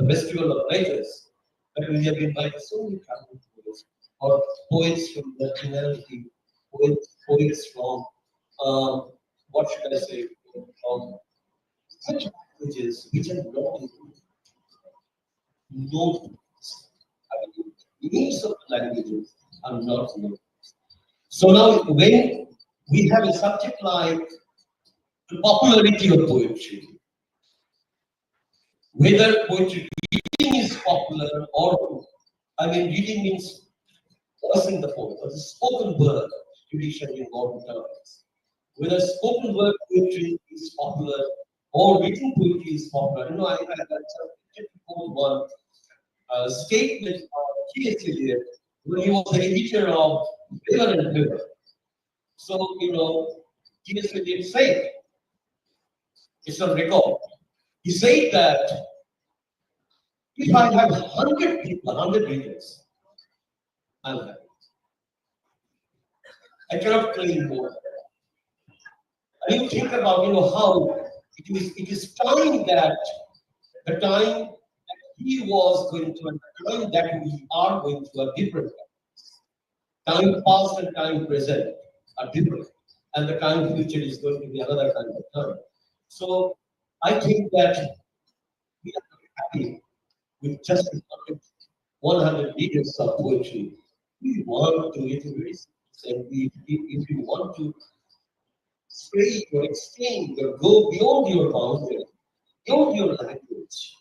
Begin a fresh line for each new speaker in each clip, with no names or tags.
the Festival of Writers, but we have invited so many talented poets, or poets from the humanity, poets from, what should I say, from such languages which are not known. I mean, the names of the languages are not known. So now, when we have a subject like the popularity of poetry, whether poetry reading is popular or, I mean, reading means voicing the poem, or the spoken word tradition in modern times. Whether spoken word poetry is popular or written poetry is popular. You know, I had a typical one statement of T.S. Eliot when he was the editor of River and River. So, you know, T.S. Eliot said, it's on record, he said that if I have 100 people, 100 readers, I'm happy. I cannot claim more. And you think about, you know, how it is time that the time that he was going to, and the time that we are going to, are different. Time past and time present are different, and the time future is going to be another kind of time. So I think that we are happy with just 100 readers of poetry. We want to get very and if you want to spread or extend or go beyond your boundary, beyond your language,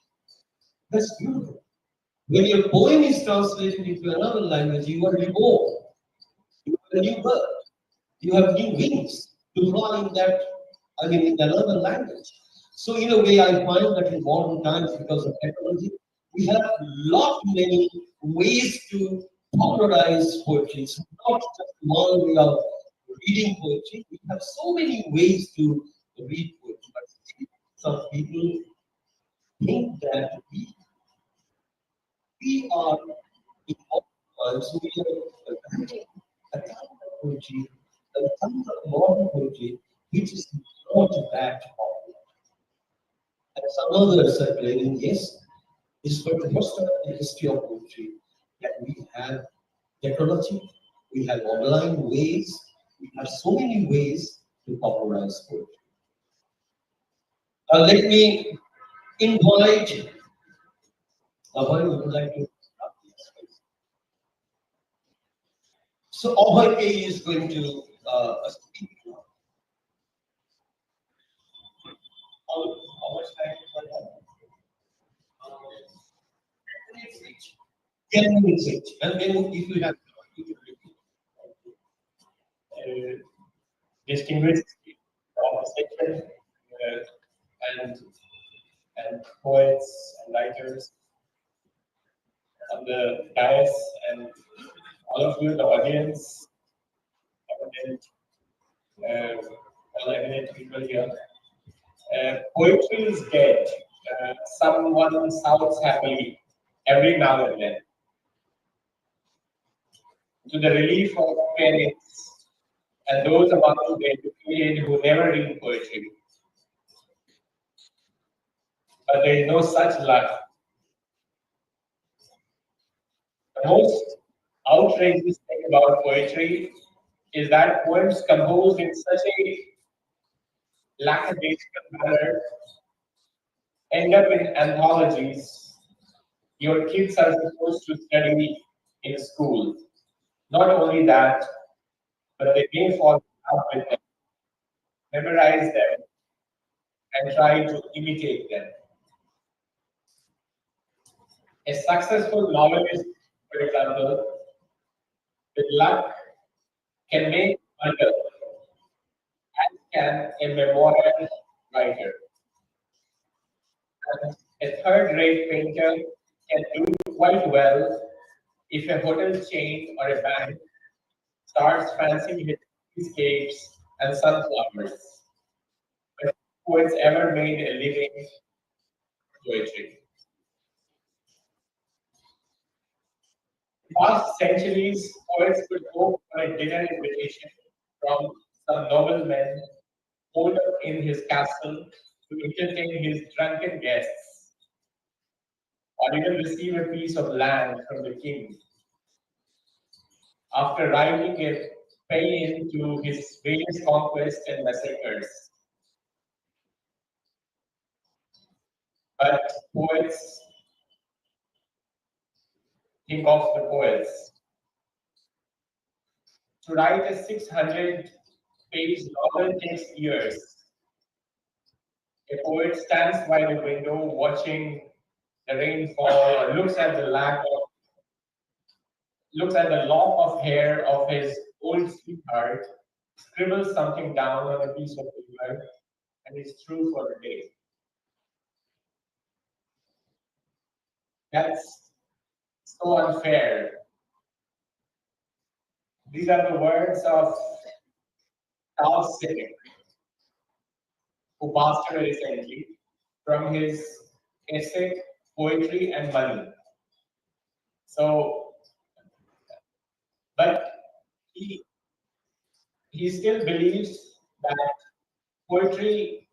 that's beautiful. When your poem is translated into another language, you are reborn. You have a new birth. You have new wings to fly in that, I mean, in another language. So in a way, I find that in modern times, because of technology, we have many ways to popularize poetry. It's not just one way of reading poetry. We have so many ways to read poetry. But some people think that we are in modern times, we are writing a kind of poetry, a kind of modern poetry, which is not that popular. And some others are claiming, yes, it's for the first time in the history of poetry that we have technology, we have online ways, we have so many ways to popularize poetry. Let me invite Abhay, would you like to start this? So Abhay is going to speak now. How much time is that? 10 minutes each. And then if you have you can repeat.
Distinguished section and poets and writers on the dais and all of you, the audience, all eminent people here. Poetry is dead. Someone shouts happily every now and then. To the relief of parents and those among the educated who never read poetry. But there is no such luck. The most outrageous thing about poetry is that poems composed in such a lackadaisical manner end up in anthologies your kids are supposed to study in school. Not only that, but they may fall in love with them, memorize them, and try to imitate them. A successful novelist, for example, with luck, can make wonder, as can a memorial writer. And a third-rate painter can do quite well if a hotel chain or a bank starts fancying his escapes and sunflowers. But who has ever made a living in poetry? In past centuries, poets could hope for a dinner invitation from some nobleman holed up in his castle to entertain his drunken guests. or even receive a piece of land from the king after writing a paean to his various conquests and massacres. But poets, think of the poets. To write a 600-page novel takes years. A poet stands by the window watching the rainfall or looks at the lock of hair of his old sweetheart, scribbles something down on a piece of paper, and is through for the day. That's so unfair. These are the words of Charles Sitting, who passed away recently, from his essay, Poetry and Money. So, but he still believes that poetry,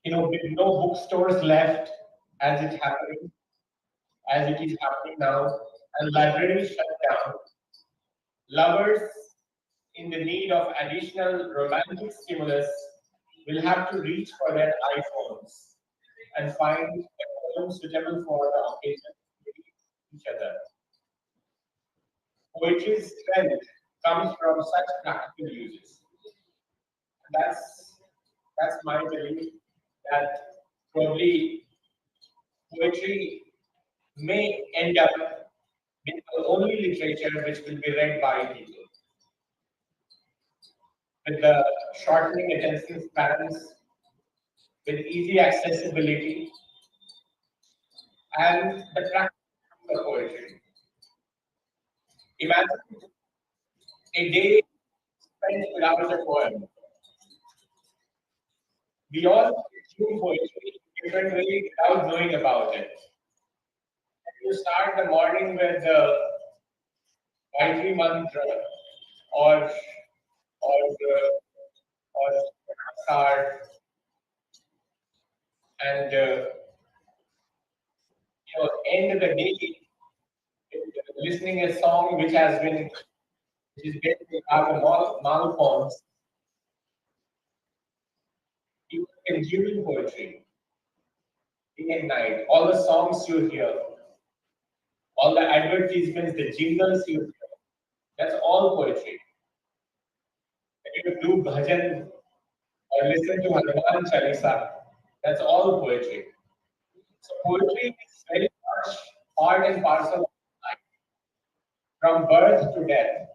with no bookstores left as it is happening now, and libraries shut down, lovers in the need of additional romantic stimulus will have to reach for their iPhones and find a poem suitable for the occasion to meet each other. Poetry's strength comes from such practical uses. That's my belief that probably poetry may end up being the only literature which will be read by people. With the shortening attention spans, with easy accessibility, and the practice of poetry. Imagine a day spent without a poem. We all consume poetry in different ways without knowing about it. You start the morning with the Gayatri mantra or Sarkar, and end the day listening a song which is based on the malforms. You are consuming poetry day and night. All the songs you hear, all the advertisements, the jingles you hear, that's all poetry. When you do bhajan or listen to Hanuman Chalisa, that's all poetry. So poetry is very much part and parcel of life, from birth to death.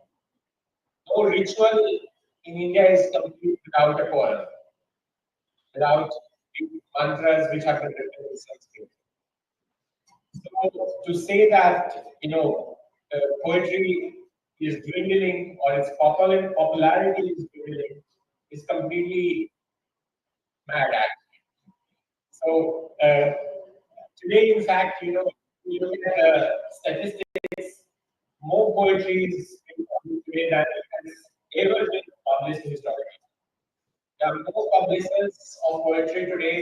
No ritual in India is complete without a poem, without mantras which have been written in Sanskrit. So to say that poetry is dwindling or its popularity is dwindling is completely mad actually. So today, in fact, you look at the statistics, more poetry is being published today than has ever been published historically. There are more publishers of poetry today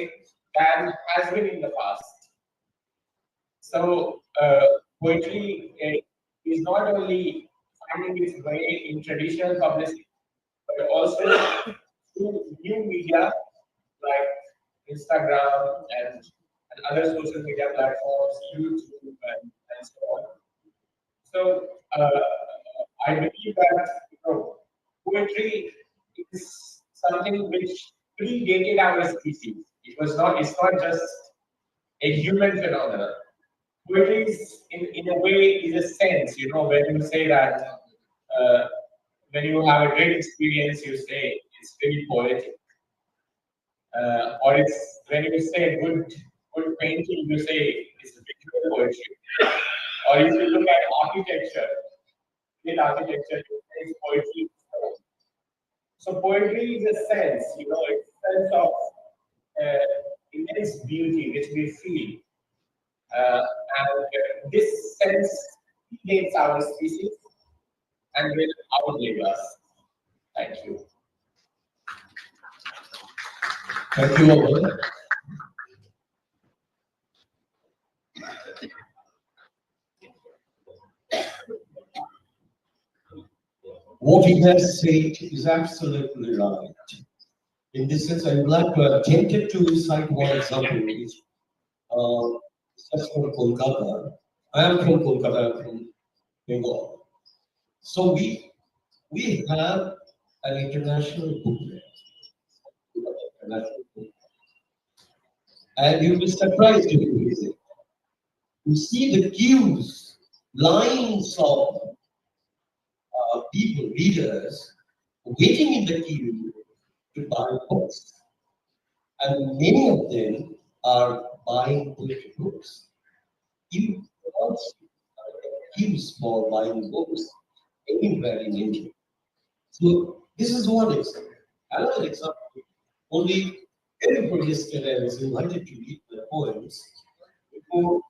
than has been in the past. So poetry is not only finding its way in traditional publishing, but also through new media like Instagram and other social media platforms, YouTube, and so on. So I believe that poetry is something which predated our species. It's not just a human phenomenon. Poetry is, in a way, is a sense, when you say that, when you have a great experience, you say it's very poetic. Or it's when you say good painting, you say it's visual poetry. Or if you look at architecture, great architecture, it's poetry. So poetry is a sense, it's a sense of immense beauty which we feel. And this sense predates our species and will outlive us. Thank you.
Thank you, Abhay. What he has said is absolutely right. In this sense, I would like to attempt to cite one example, which is from Kolkata. I am from Kolkata, I am from Bengal. So we have an international booklet. And you'll be surprised if you visit. You see the queues, lines of people, readers, waiting in the queue to buy books. And many of them are buying poetry books. You cannot see queues for buying books anywhere in India. So this is one example. Another example, only everybody yesterday was invited to read the poems before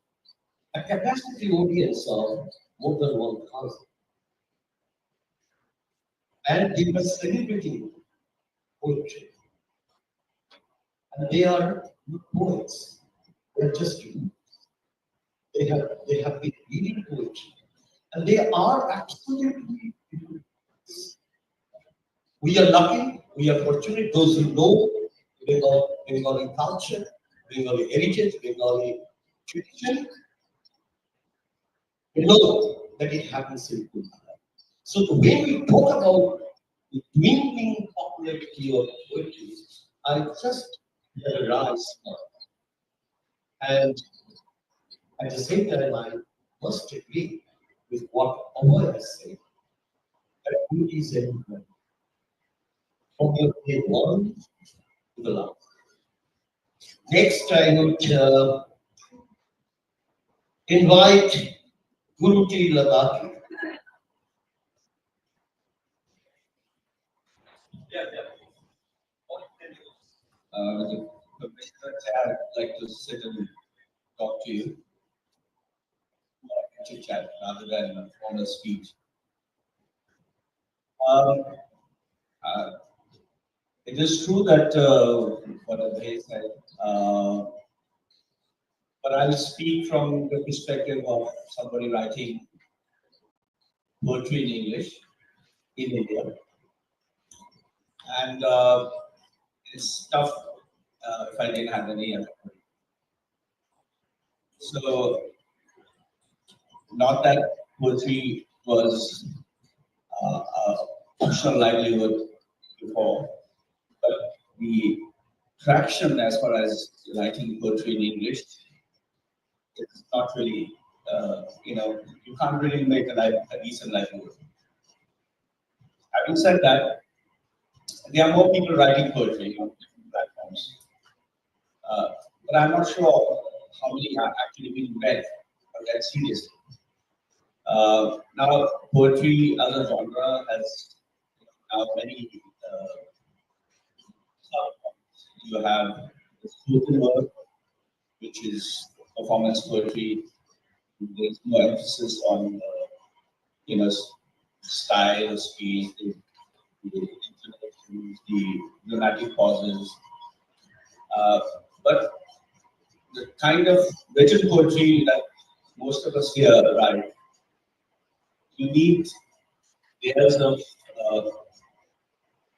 a capacity audience of more than 1,000. And they were celebrating poetry. And they are not poets. They're just readers. They have been reading poetry. And they are absolutely we are lucky, we are fortunate, those who know Bengali culture, Bengali heritage, Bengali tradition, they know that it happens in Kolkata. So when we talk about the dwindling popularity of poetry, I just realize and at the same time I must agree with what Abhay has said, that beauty is everywhere. From your day one to the last. Next, I would invite Guru T. Ladakhi. The Commissioner Chair, I'd like to sit and talk to you, chit chat rather than a formal speech. Um, uh, it is true that what Abhay said, but I'll speak from the perspective of somebody writing poetry in English in India. And it's tough if I didn't have any other. So, not that poetry was a functional livelihood before, but the traction as far as writing poetry in English, it's not really, you can't really make a decent livelihood. Having said that, there are more people writing poetry on different platforms. But I'm not sure how many have actually been read or read seriously. Now, poetry as a genre has now many subforms. You have the spoken word, which is performance poetry. There's more emphasis on style, speed, the intonations, the dramatic pauses. But the kind of written poetry that most of us here write, you need layers of,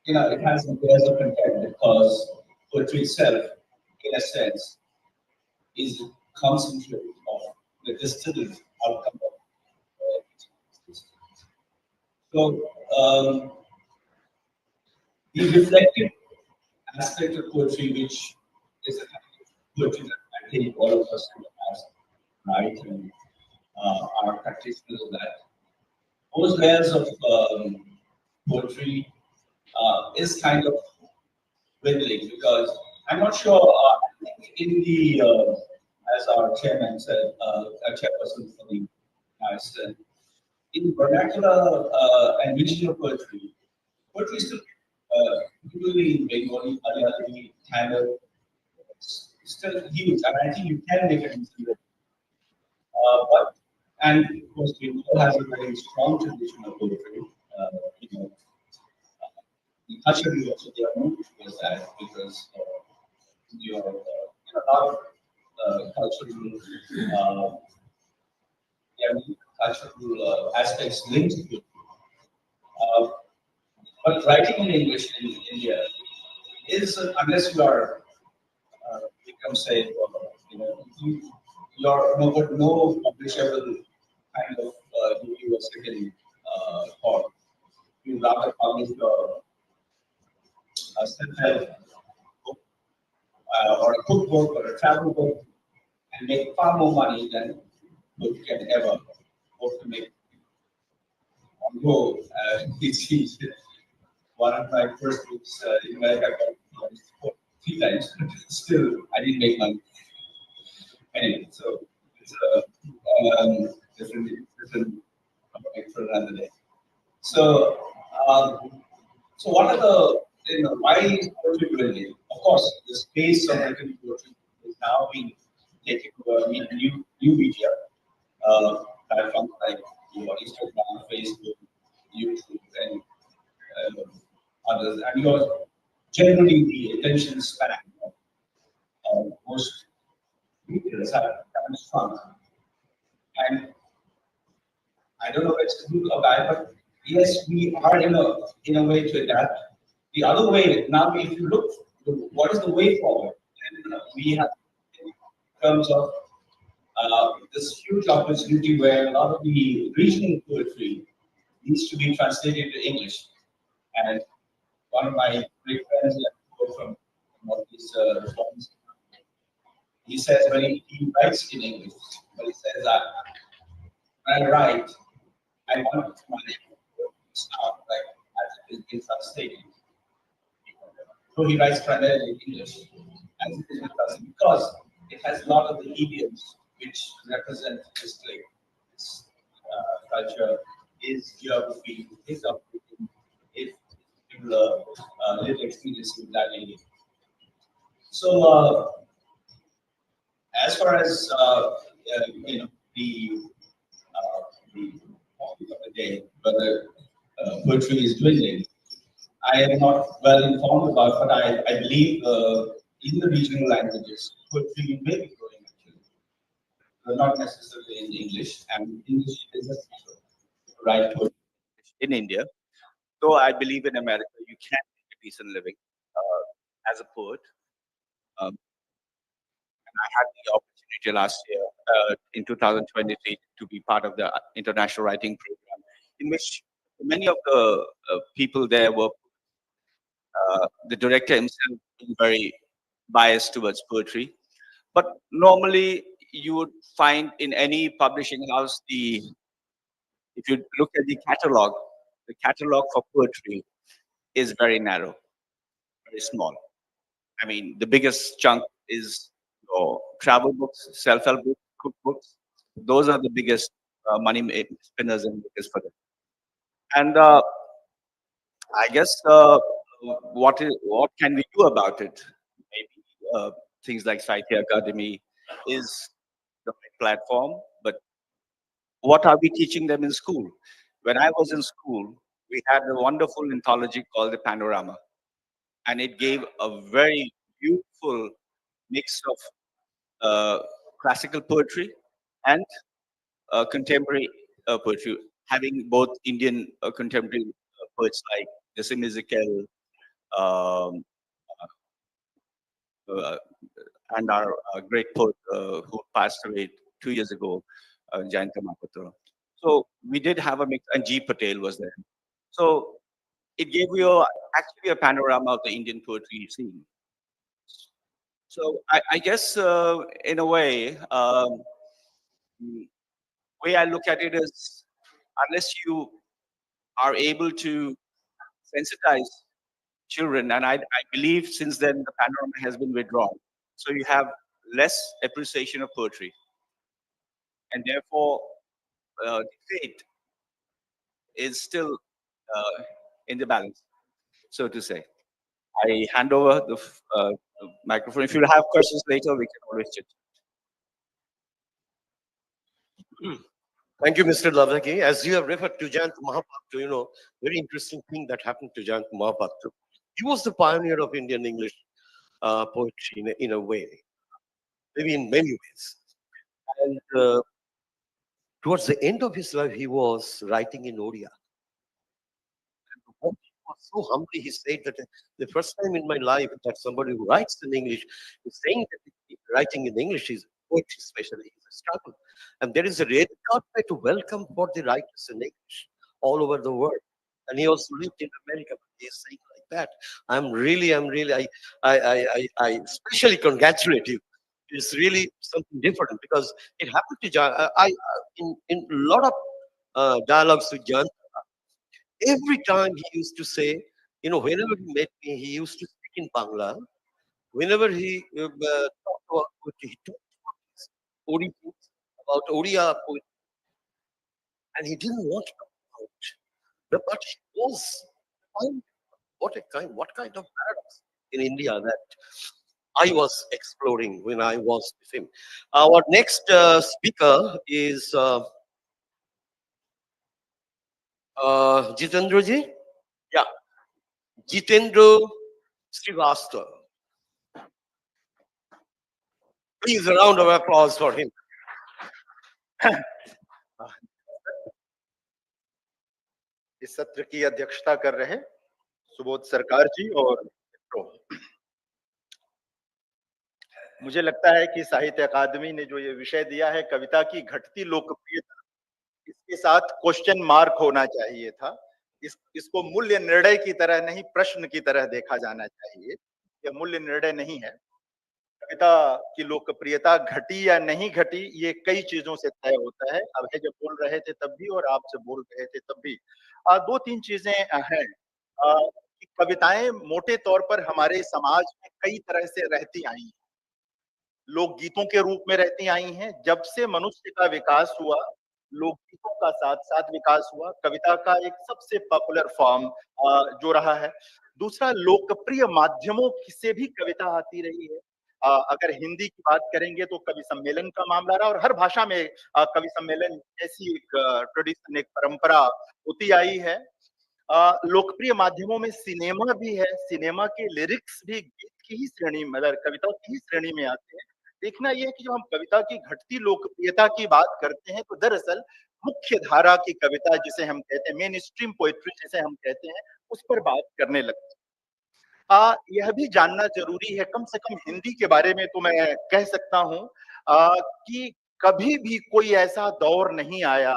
it has layers of content because poetry itself, in a sense, is a concentrate of the distilled outcome of so the reflective aspect of poetry, which is a kind of poetry that I think all of us in the past write and are practitioners of that. Those layers of poetry is kind of dwindling because I'm not sure. I think in the as our chairman said, our chairperson for the said, in vernacular and regional poetry, poetry is still particularly in Bengali, Malayali, Tamil, still huge, and I think you can make it into it. But and of course, Bengal has a very strong tradition of poetry. You know, culturally also they are known towards that because your a lot of cultural there are cultural aspects linked to it.
Uh, but writing in English in India is, unless you are, become say, you're no publishable kind of university or you rather publish a self-help book or a cookbook or a travel book and make far more money than what you can ever hope to make on go. It's one of my first books in America got published 3 times. Still, I didn't make money. Anyway, so it's a different topic for another day. So, so what are the, why is poetry dwindling? Of course, the space of written poetry is now being taken over new media platforms like Instagram, Facebook, YouTube, and others. And generally the attention span of most readers have kind of shrunk. And I don't know if it's good or bad, but yes, we are in a way to adapt. The other way now, if you look, what is the way forward? And we have in terms of this huge opportunity where a lot of the regional poetry needs to be translated into English. And one of my great friends from one of these reforms, he says when he writes in English, but he says that when I write, I want my sound like as it is being translated. So he writes primarily in English as it is with us because it has a lot of the idioms which represent history, his culture, his geography, his upbringing, his particular lived experience with that area. So as far as the topic of the day, whether poetry is dwindling, I am not well informed about, but I believe in the regional languages, poetry may be growing actually, but not necessarily in English. And English is a right poetry in India. Though I believe in America, you can make a decent living as a poet. Um, I had the opportunity last year in 2023 to be part of the international writing program, in which many of the people there were the director himself being very biased towards poetry. But normally, you would find in any publishing house if you look at the catalog for poetry is very narrow, very small. I mean, the biggest chunk is your travel books, self-help books, cookbooks. Those are the biggest spinners and makers for them. And I guess what can we do about it? Maybe things like Sahitya Akademi is the right platform, but what are we teaching them in school? When I was in school, we had a wonderful anthology called the Panorama, and it gave a very beautiful mix of classical poetry and contemporary poetry, having both Indian contemporary poets like Jasim Ezekiel, um, uh, and our great poet who passed away 2 years ago, Jayanta Mahapatra. So we did have a mix, and G. Patel was there. So it gave you actually a panorama of the Indian poetry scene. So I guess in a way I look at it is unless you are able to sensitize children, and I believe since then the panorama has been withdrawn. So you have less appreciation of poetry, and therefore the fate is still in the balance, so to say. I hand over the microphone. If you have questions later, we can always chit.
Thank you, Mr. Ladakhi. As you have referred to Jayant Mahapatra, very interesting thing that happened to Jayant Mahapatra. He was the pioneer of Indian English poetry in a way, maybe in many ways. And towards the end of his life, he was writing in Odia. so humbly he said that the first time in my life that somebody who writes in English is saying that writing in English is poetry, especially, is a struggle. And there is a red carpet to welcome for the writers in English all over the world. And he also lived in America, but he is saying like that. I especially congratulate you. It's really something different because it happened to John. In a lot of dialogues with John, every time he used to say, whenever he met me, he used to speak in Bangla. Whenever he talked about poetry, he talked about his origins, about Oriya poetry, and he didn't want to talk about but he was. Fine. What kind of paradox in India that I was exploring when I was with him. Our next speaker is Jitendra ji. Yeah, Jitendra Srivastava. Please, a round of applause for him.
इस सत्र की अध्यक्षता कर रहे सुबोध सरकार जी और मित्रों, मुझे लगता है कि साहित्य अकादमी ने जो ये विषय दिया है कविता की घटती लोकप्रियता, इसके साथ क्वेश्चन मार्क होना चाहिए था। इसको मूल्य निर्णय की तरह नहीं, प्रश्न की तरह देखा जाना चाहिए। यह मूल्य निर्णय नहीं है। कविता की लोकप्रियता घटी या नहीं घटी, ये कई चीजों से तय होता है। अभय जब बोल रहे थे तब भी और आप जब बोल रहे थे तब भी दो तीन चीजें हैं। कि कविताएं मोटे तौर पर हमारे समाज में कई तरह से रहती आई हैं। लोकगीतों के रूप में रहती आई हैं। जब से मनुष्य का विकास हुआ, लोकगीतों का साथ साथ विकास हुआ। कविता का एक सबसे पॉपुलर फॉर्म जो रहा है। दूसरा, लोकप्रिय माध्यमों से भी कविता आती रही है। अगर हिंदी की बात करेंगे तो कवि सम्मेलन का मामला रहा, और हर भाषा में कवि सम्मेलन ऐसी एक ट्रेडिशन, एक परंपरा होती आई है। लोकप्रिय माध्यमों में सिनेमा भी है। सिनेमा के लिरिक्स भी गीत की ही श्रेणी, मतलब कविता की ही श्रेणी में आते हैं। देखना यह है कि जब हम कविता की घटती लोकप्रियता की बात करते हैं तो दरअसल मुख्य धारा की कविता, जिसे हम कहते हैं मेन स्ट्रीम पोएट्री जिसे हम कहते हैं, उस पर बात करने लगते हैं। यह भी जानना जरूरी है, कम से कम हिंदी के बारे में तो मैं कह सकता हूं कि कभी भी कोई ऐसा दौर नहीं आया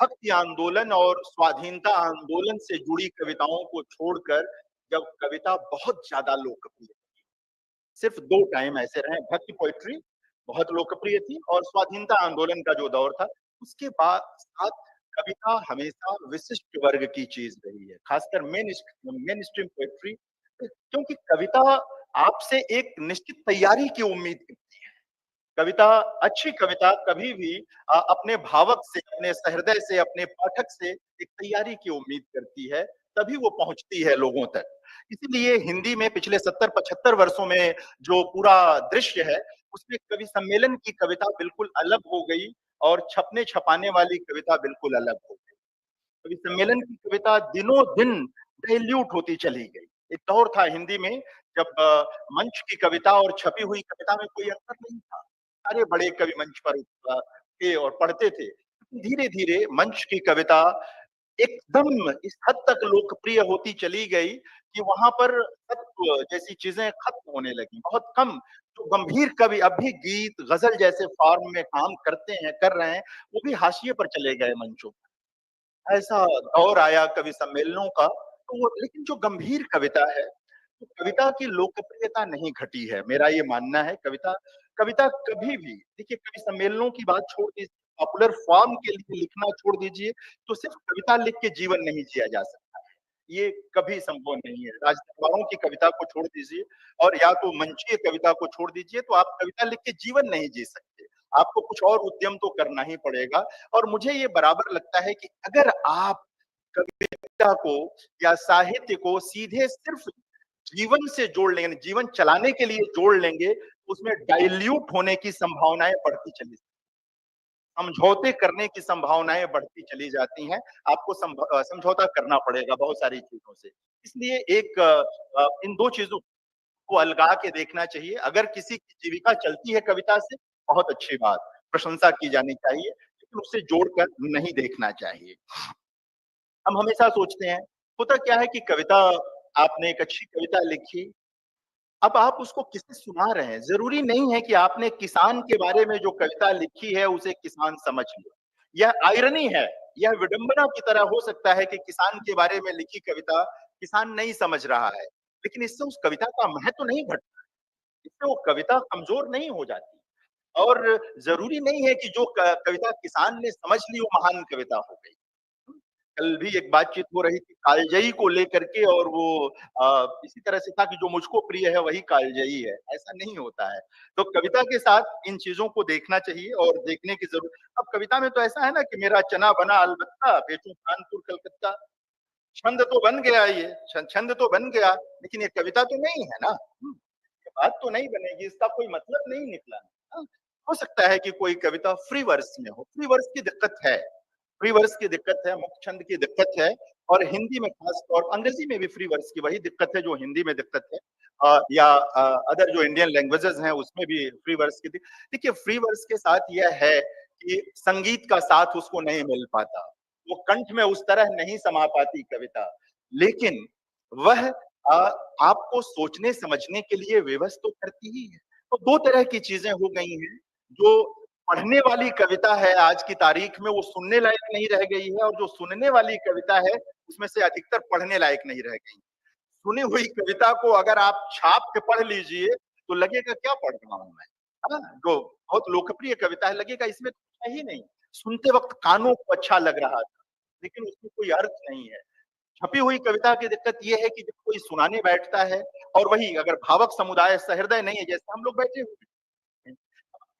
भक्ति आंदोलन और स्वाधीनता आंदोलन से जुड़ी कविताओं को छोड़कर जब कविता बहुत ज्यादा लोकप्रिय थी। सिर्फ दो टाइम ऐसे रहे, भक्ति पोएट्री बहुत लोकप्रिय थी और स्वाधीनता आंदोलन का जो दौर था, उसके बाद साथ कविता हमेशा विशिष्ट वर्ग की चीज रही है, खासकर मेन स्ट्रीम पोएट्री, क्योंकि कविता आपसे एक निश्चित तैयारी की उम्मीद करती है। कविता, अच्छी कविता कभी भी अपने भावक से, अपने सहृदय से, अपने पाठक से एक तैयारी की उम्मीद करती है, तभी वो पहुंचती है लोगों तक। इसीलिए हिंदी में पिछले 70-75 वर्षों में जो पूरा दृश्य है, उसमें कवि सम्मेलन की कविता बिल्कुल अलग हो गई और छपने छपाने वाली कविता बिल्कुल अलग हो गई। कवि सम्मेलन की कविता दिनों दिन डाइल्यूट होती चली गई। एक दौर था हिंदी में जब मंच की कविता और छपी हुई कविता में कोई अंतर नहीं था। सारे बड़े कवि मंच पर थे और पढ़ते थे। धीरे धीरे मंच की कविता एकदम इस हद तक लोकप्रिय होती चली गई कि वहां पर तत्व जैसी चीजें खत्म होने लगी। बहुत कम जो गंभीर कवि अब भी गीत गजल जैसे फॉर्म में काम करते हैं, कर रहे हैं, वो भी हाशिए पर चले गए मंचों पर। ऐसा दौर आया कवि सम्मेलनों का। तो वो, लेकिन जो गंभीर कविता है, तो कविता की लोकप्रियता नहीं घटी है, मेरा ये मानना है। कविता कभी भी, देखिए, कवि सम्मेलनों की बात छोड़ दीजिए, पॉपुलर फॉर्म के लिए लिखना छोड़ दीजिए, तो सिर्फ कविता लिख के जीवन नहीं जिया जा सकता है, ये कभी संभव नहीं है। राजनेताओं की कविता को छोड़ दीजिए और या तो मंचीय कविता को छोड़ दीजिए, तो आप कविता लिख के जीवन नहीं जी सकते। आपको कुछ और उद्यम तो करना ही पड़ेगा। और मुझे ये बराबर लगता है कि अगर आप कविता को या साहित्य को सीधे सिर्फ जीवन से जोड़ लेंगे, जीवन चलाने के लिए जोड़ लेंगे, तो उसमें डाइल्यूट होने की संभावनाएं बढ़ती चली, समझौते करने की संभावनाएं बढ़ती चली जाती हैं। आपको समझौता करना पड़ेगा बहुत सारी चीजों से। इसलिए इन दो चीजों को अलगा के देखना चाहिए। अगर किसी की जीविका चलती है कविता से, बहुत अच्छी बात, प्रशंसा की जानी चाहिए, लेकिन उससे जोड़कर नहीं देखना चाहिए। हम हमेशा सोचते हैं होता क्या है कि कविता, आपने एक अच्छी कविता लिखी, अब आप उसको किसे सुना रहे हैं? जरूरी नहीं है कि आपने किसान के बारे में जो कविता लिखी है उसे किसान समझ ले। यह आयरनी है, यह विडंबना की तरह हो सकता है कि किसान के बारे में लिखी कविता किसान नहीं समझ रहा है, लेकिन इससे उस कविता का महत्व नहीं घटता, इससे वो कविता कमजोर नहीं हो जाती। और जरूरी नहीं है कि जो कविता किसान ने समझ ली वो महान कविता हो गई। कल भी एक बातचीत हो रही थी कालजयी को लेकर के, और वो इसी तरह से था कि जो मुझको प्रिय है वही कालजयी है। ऐसा नहीं होता है। तो कविता के साथ इन चीजों को देखना चाहिए और देखने की जरूरत। अब कविता में तो ऐसा है ना कि मेरा चना बना अलबत्ता, बेचूं कानपुर कलकत्ता। छंद तो बन गया, ये छंद तो बन गया, लेकिन ये कविता तो नहीं है ना। ये बात तो नहीं बनेगी, इसका कोई मतलब नहीं निकला। हाँ, हो सकता है कि कोई कविता फ्री वर्स में हो, फ्री वर्स की दिक्कत है, फ्री वर्स की दिक्कत है, मुक्त छंद की दिक्कत है, और हिंदी में खास तौर, अंग्रेजी में भी फ्री वर्स की वही दिक्कत है जो हिंदी में दिक्कत है, या अदर जो इंडियन लैंग्वेजेस हैं उसमें भी फ्री वर्स की देखिए, फ्री वर्स के साथ यह है कि संगीत का साथ उसको नहीं मिल पाता, वो कंठ में उस तरह नहीं समा पाती कविता, लेकिन वह आपको सोचने समझने के लिए विवश तो करती ही है। तो दो तरह की चीजें हो गई हैं। जो पढ़ने वाली कविता है आज की तारीख में वो सुनने लायक नहीं रह गई है, और जो सुनने वाली कविता है उसमें से अधिकतर पढ़ने लायक नहीं रह गई। सुनी हुई कविता को अगर आप छाप के पढ़ लीजिए तो लगेगा क्या पढ़ रहा हूं मैं। है ना? जो बहुत लोकप्रिय कविता है लगेगा इसमें कुछ है ही नहीं। सुनते वक्त कानों को अच्छा लग रहा था, लेकिन उसमें कोई अर्थ नहीं है। छपी हुई कविता की दिक्कत यह है कि जब कोई सुनाने बैठता है, और वही अगर भावक समुदाय सहृदय नहीं है, जैसे हम लोग बैठे हुए हैं,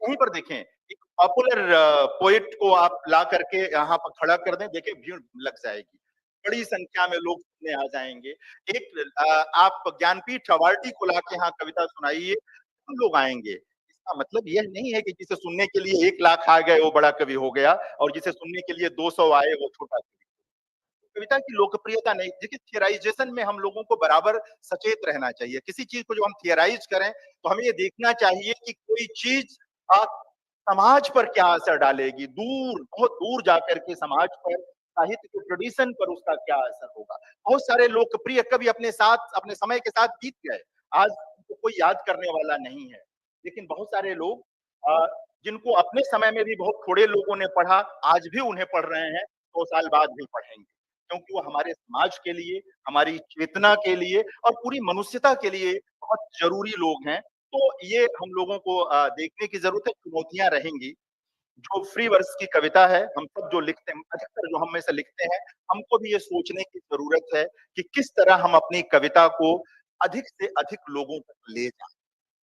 यहीं पर देखें, एक पॉपुलर पोएट को आप ला करके यहाँ पर खड़ा कर दें, देखिए भीड़ लग जाएगी, बड़ी संख्या में लोग सुनने आ जाएंगे। एक आप ज्ञानपीठ अवार्डी को लाके यहाँ कविता सुनाइए, हम लोग आएंगे। इसका मतलब यह नहीं है कि जिसे सुनने के लिए 1 लाख आ गए वो बड़ा कवि हो गया, और जिसे सुनने के लिए 200 आए वो छोटा कवि। कविता की लोकप्रियता नहीं, देखिए थियराइजेशन में हम लोगों को बराबर सचेत रहना चाहिए। किसी चीज को जब हम थियराइज करें तो हमें ये देखना चाहिए कि कोई चीज समाज पर क्या असर डालेगी, दूर बहुत दूर जाकर के समाज पर, साहित्य के ट्रेडिशन पर उसका क्या असर होगा। बहुत सारे लोकप्रिय कवि अपने साथ अपने समय के साथ बीत गए, आज उनको कोई याद करने वाला नहीं है, लेकिन बहुत सारे लोग जिनको अपने समय में भी बहुत थोड़े लोगों ने पढ़ा, आज भी उन्हें पढ़ रहे हैं, 2 साल बाद भी पढ़ेंगे, क्योंकि वो हमारे समाज के लिए, हमारी चेतना के लिए और पूरी मनुष्यता के लिए बहुत जरूरी लोग हैं। तो ये हम लोगों को देखने की जरूरत है, चुनौतियां रहेंगी। जो फ्री वर्स की कविता है, हम सब जो लिखते हैं, अधिकतर जो हम में से लिखते हैं, हमको भी ये सोचने की जरूरत है कि किस तरह हम अपनी कविता को अधिक से अधिक लोगों तक ले जाएं।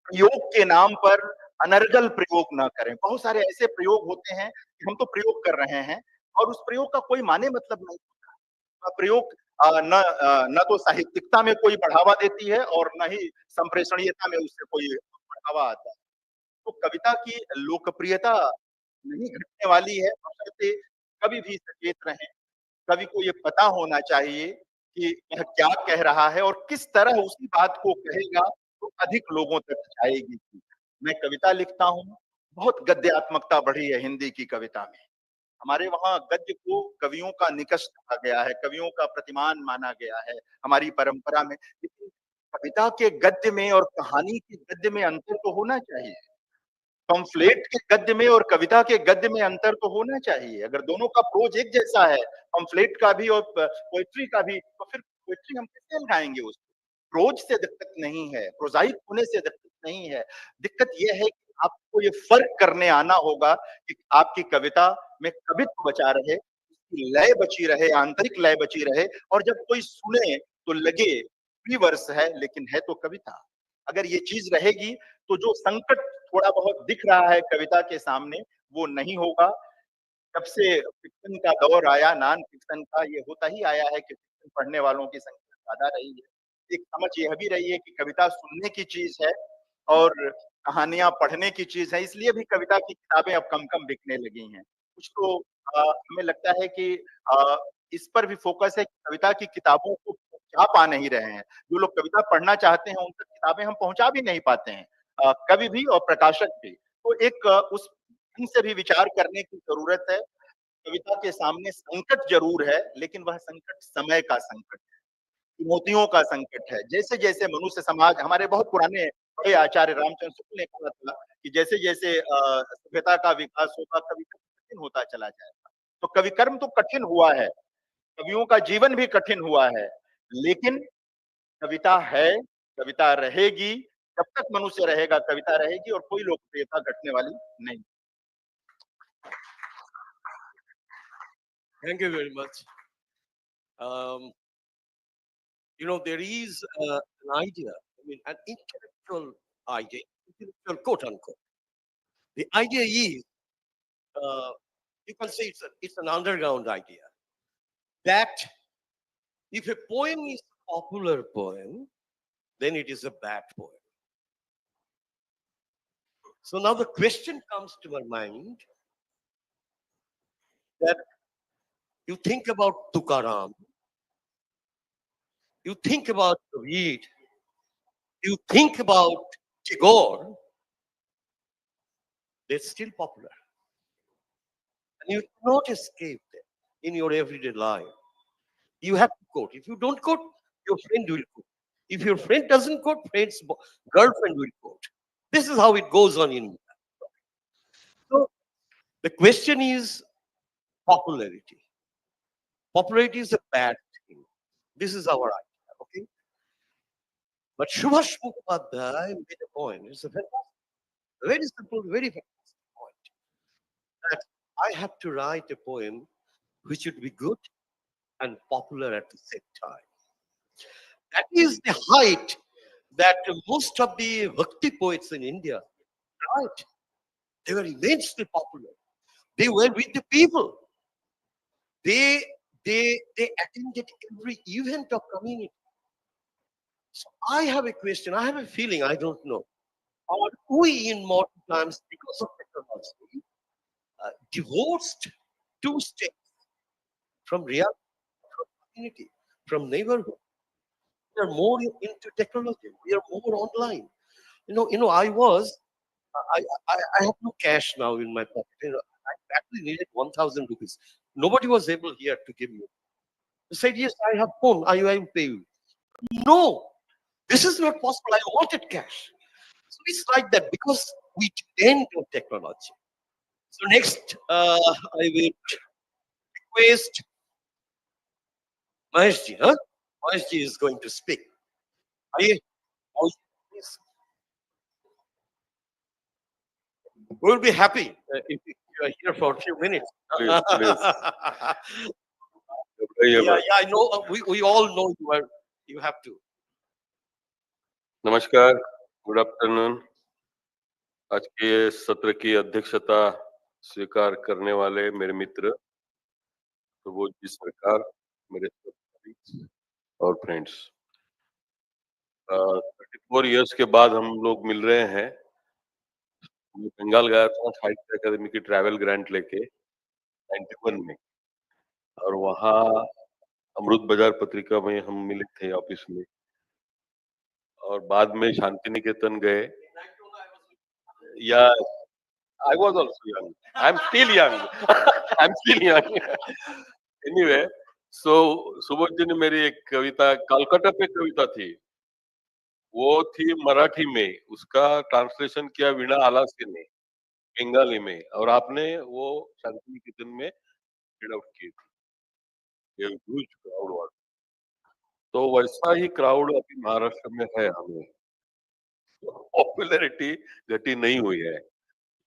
प्रयोग के नाम पर अनर्गल प्रयोग ना करें। बहुत सारे ऐसे प्रयोग होते हैं कि हम तो प्रयोग कर रहे हैं और उस प्रयोग का कोई माने मतलब नहीं। प्रयोग न तो साहित्यिकता में कोई बढ़ावा देती है और न ही संप्रेषणीयता में उससे कोई बढ़ावा आता है। तो कविता की लोकप्रियता नहीं घटने वाली है, बशर्ते कभी भी सचेत रहें। कवि को ये पता होना चाहिए कि वह क्या कह रहा है और किस तरह उसी बात को कहेगा तो अधिक लोगों तक जाएगी। मैं कविता लिखता हूँ, बहुत गद्यात्मकता बढ़ी है हिंदी की कविता में। हमारे वहाँ गद्य को कवियों का निकष कहा गया है, कवियों का प्रतिमान माना गया है हमारी परंपरा में। लेकिन कविता के गद्य में और कहानी के गद्य में अंतर तो होना चाहिए। पंफलेट के गद्य में और कविता के गद्य में अंतर तो होना चाहिए। अगर दोनों का प्रोज एक जैसा है, पंफलेट का भी और पोएट्री का भी, तो फिर पोएट्री हम कैसे लगाएंगे उसको? प्रोज से दिक्कत नहीं है, प्रोजाइक होने से दिक्कत नहीं है। दिक्कत यह है कि आपको ये फर्क करने आना होगा कि आपकी कविता में कवित्व बचा रहे, उसकी लय बची रहे, आंतरिक लय बची रहे, और जब कोई सुने तो लगे फ्री वर्स है लेकिन है तो कविता। अगर ये चीज रहेगी तो जो संकट थोड़ा बहुत दिख रहा है कविता के सामने वो नहीं होगा। जब से फिक्शन का दौर आया, नॉन फिक्शन का, ये होता ही आया है कि फिक्शन पढ़ने वालों की संख्या ज्यादा रही है। एक समझ यह भी रही है कि कविता सुनने की चीज है और कहानियां पढ़ने की चीज है, इसलिए भी कविता की किताबें अब कम कम बिकने लगी हैं। कुछ तो हमें लगता है कि इस पर भी फोकस है कि कविता की किताबों को पहुंचा पा नहीं रहे हैं। जो लोग कविता पढ़ना चाहते हैं उन तक किताबें हम पहुंचा भी नहीं पाते हैं, कवि भी और प्रकाशक भी। तो एक उस ढंग से भी विचार करने की जरूरत है। कविता के सामने संकट जरूर है, लेकिन वह संकट समय का संकट है। चुनौतियों का संकट है। जैसे जैसे मनुष्य समाज, हमारे बहुत पुराने बड़े आचार्य रामचंद्र शुक्ल ने कहा था कि जैसे जैसे सभ्यता का विकास होगा, कवि कर्म कठिन होता चला जाएगा। तो कवि कर्म तो कठिन हुआ है, कवियों का जीवन भी कठिन हुआ है, लेकिन कविता है, कविता रहेगी। जब तक मनुष्य रहेगा कविता रहेगी, और कोई लोकप्रियता घटने वाली नहीं।
Thank you very much. Um, there is an idea, an intellectual idea, intellectual quote unquote. The idea is, you can say it's an underground idea, that if a poem is a popular poem, then it is a bad poem. So now the question comes to my mind that you think about Tukaram, you think about Kabir, you think about Tagore, they're still popular. And you cannot escape them in your everyday life. You have to quote. If you don't quote, your friend will quote. If your friend doesn't quote, friend's girlfriend will quote. This is how it goes on in. So the question is popularity. Popularity is a bad thing. This is our idea, okay? But Subhash Mukhopadhyay made a point. It's a very simple, very fantastic point. That I have to write a poem which should be good and popular at the same time. That is the height that most of the Bhakti poets in India, right? They were immensely popular. They were with the people. They attended every event of community. So I have a question, I have a feeling, I don't know. Are we in modern times, because of technology, divorced two states from reality, from community, from neighborhood? We are more into technology. We are more online. I have no cash now in my pocket. I actually needed 1,000 rupees. Nobody was able here to give me. They said, yes, I have phone. I will pay you. No, this is not possible. I wanted cash. So it's like that because we depend on technology. So next, I will request Mahesh ji. Huh? Mahesh ji is going to speak. Are you? Please. We'll be happy if you are here for a few minutes.
Please, please.
Yeah, I know. We all know you have to.
नमस्कार, good afternoon. आज के सत्र की अध्यक्षता स्वीकार करने वाले मेरे मित्र सुबोध जी सरकार, मेरे और फ्रेंड्स, 34 इयर्स के बाद हम लोग मिल रहे हैं। मैं बंगाल गया था साहित्य अकादमी की ट्रैवल ग्रांट लेके 91 में, और वहाँ अमृत बाजार पत्रिका में हम मिले थे ऑफिस में, और बाद में शांति निकेतन गए। या I was also young. I'm still young. I'm still young. Anyway, so Subodh जी ने मेरी एक कविता, कलकत्ता पे कविता थी, वो थी मराठी में, उसका ट्रांसलेशन किया वीणा आलासे ने बंगाली में, और आपने वो शांति निकेतन में रीड आउट की थी। ये ह्यूज क्राउड वाज। तो वैसा ही क्राउड अभी महाराष्ट्र में है। हमें पॉपुलैरिटी घटी नहीं हुई है,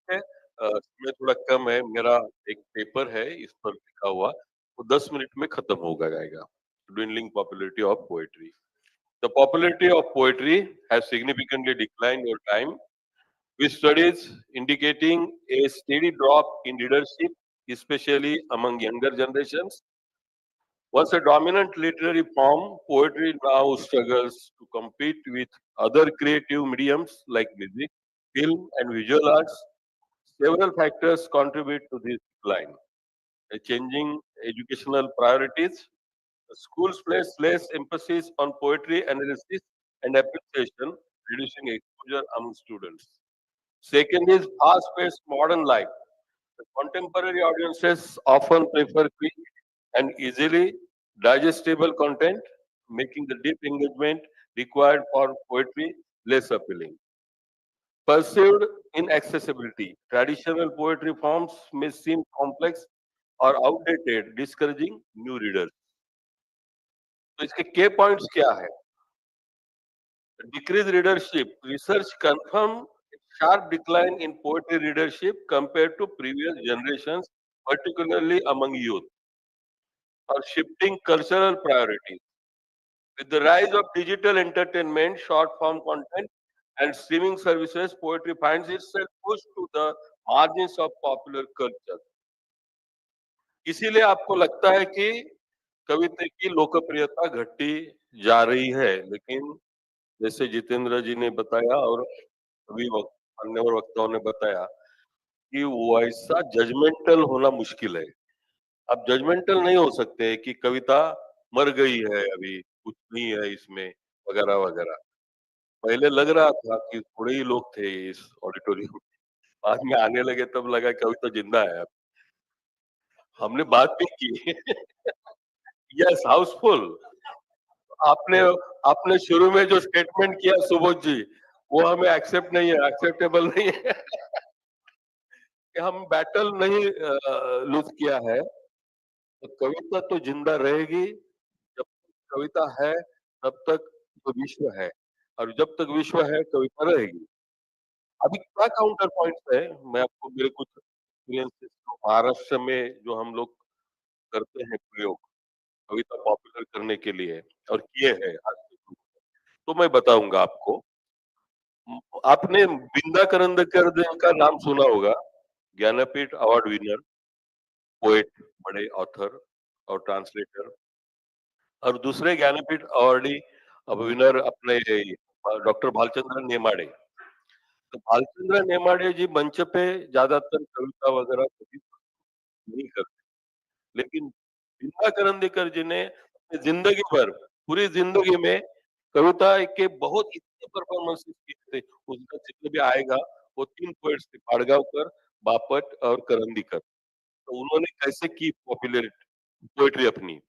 समय थोड़ा कम है। मेरा एक पेपर है, इस पर लिखा हुआ, वो 10 मिनट में खत्म हो जाएगा। Dwindling popularity of poetry. The popularity of poetry has significantly declined over time, with studies indicating a steady drop in readership, especially among younger generations. Once a dominant literary form, poetry now struggles to compete with other creative mediums like music, film, and visual arts. Several factors contribute to this decline. A changing educational priorities. Schools place less emphasis on poetry analysis and appreciation, reducing exposure among students. Second is fast-paced modern life. The contemporary audiences often prefer quick and easily digestible content. making the deep engagement required for poetry less appealing. Perceived inaccessibility. Traditional poetry forms may seem complex or outdated, discouraging new readers. तो इसके के points क्या है? Decreased readership. Research confirm sharp decline in poetry readership compared to previous generations, particularly among youth. Or shifting cultural priorities. With the rise of digital entertainment, short form content, and streaming services, poetry finds itself pushed to the margins of popular culture. इसीलिए आपको लगता है कि कविता की लोकप्रियता घटती जा रही है, लेकिन जैसे जितेंद्र जी ने बताया और अभी अन्य वक्ताओं ने बताया कि वैसा जजमेंटल होना मुश्किल है। आप जजमेंटल नहीं हो सकते कि कविता मर गई है, अभी कुछ नहीं है इसमें, वगैरह वगैरह। पहले लग रहा था कि थोड़े ही लोग थे इस ऑडिटोरियम में, बाद में आने लगे तब लगा कविता जिंदा है। हमने बात भी की। यस, हाउसफुल। आपने आपने शुरू में जो स्टेटमेंट किया सुबोध जी, वो हमें एक्सेप्ट नहीं है, एक्सेप्टेबल नहीं है। कि हम बैटल नहीं लूज किया है, तो कविता तो जिंदा रहेगी। जब तक कविता है तब तक तो विश्व है, और जब तक विश्व है कविता रहेगी। अभी क्या काउंटर पॉइंट्स है, मैं आपको मेरे कुछ एक्सपीरियंसेस महाराष्ट्र में जो हम लोग करते हैं प्रयोग कविता पॉपुलर करने के लिए और किए हैं आज तक, तो मैं बताऊंगा आपको। आपने बिंदा करंदकर का नाम सुना होगा, ज्ञानपीठ अवार्ड विनर, पोएट, बड़े ऑथर और ट्रांसलेटर। और दूसरे ज्ञानपीठ अवार्डी विनर अपने डॉक्टर भालचंद्र नेमाड़े। तो भालचंद्र नेमाड़े जी मंच पे ज्यादातर कविता वगैरह कभी नहीं करते, लेकिन बिंदा करंदीकर जी ने अपनी जिंदगी भर, पूरी जिंदगी में कविता के बहुत इतने परफॉर्मेंसेस किए थे। उसका जिक्र भी आएगा। वो 3 पोएट्स थे, पाडगांवकर, बापट और करंदीकर। तो उन्होंने कैसे की पॉपुलरिटी पोएट्री अपनी।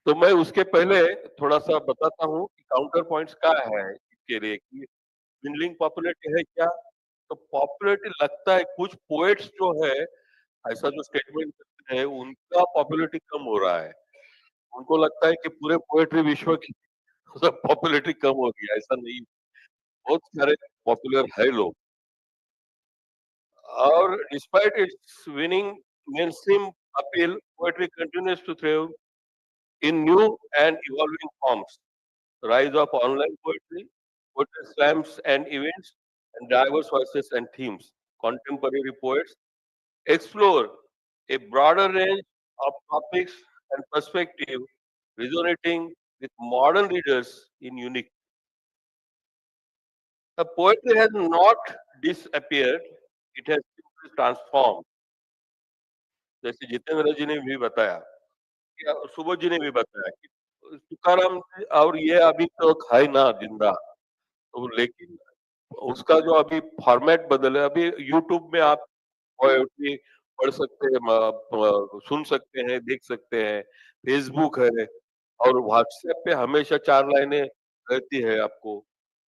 तो मैं उसके पहले थोड़ा सा बताता हूँ कि काउंटर पॉइंट्स क्या है इसके लिए, कि ट्विंडलिंग पॉपुलरिटी है क्या। तो पॉपुलरिटी लगता है कुछ पोएट्स जो है ऐसा जो स्टेटमेंट करते हैं उनका पॉपुलरिटी कम हो रहा है। उनको लगता है कि पूरे पोएट्री विश्व की सब पॉपुलरिटी कम हो गया, ऐसा नहीं। बहुत सारे पॉपुलर है लोग। और despite its winning mainstream appeal, poetry continues to thrive in new and evolving forms. Rise of online poetry, poetry slams and events, and diverse voices and themes. Contemporary poets explore a broader range of topics and perspective, resonating with modern readers in unique. The poetry has not disappeared; it has simply transformed. जैसे जितेंद्र जी ने भी बताया, सुबोध जी ने भी बताया कि तुकाराम जी और ये अभी तो है ना जिंदा, तो लेकिन उसका जो अभी फॉर्मेट बदल है। अभी यूट्यूब में आप पोएट्री पढ़ सकते हैं, सुन सकते हैं, देख सकते हैं। फेसबुक है और व्हाट्सएप पे हमेशा 4 लाइनें रहती है आपको।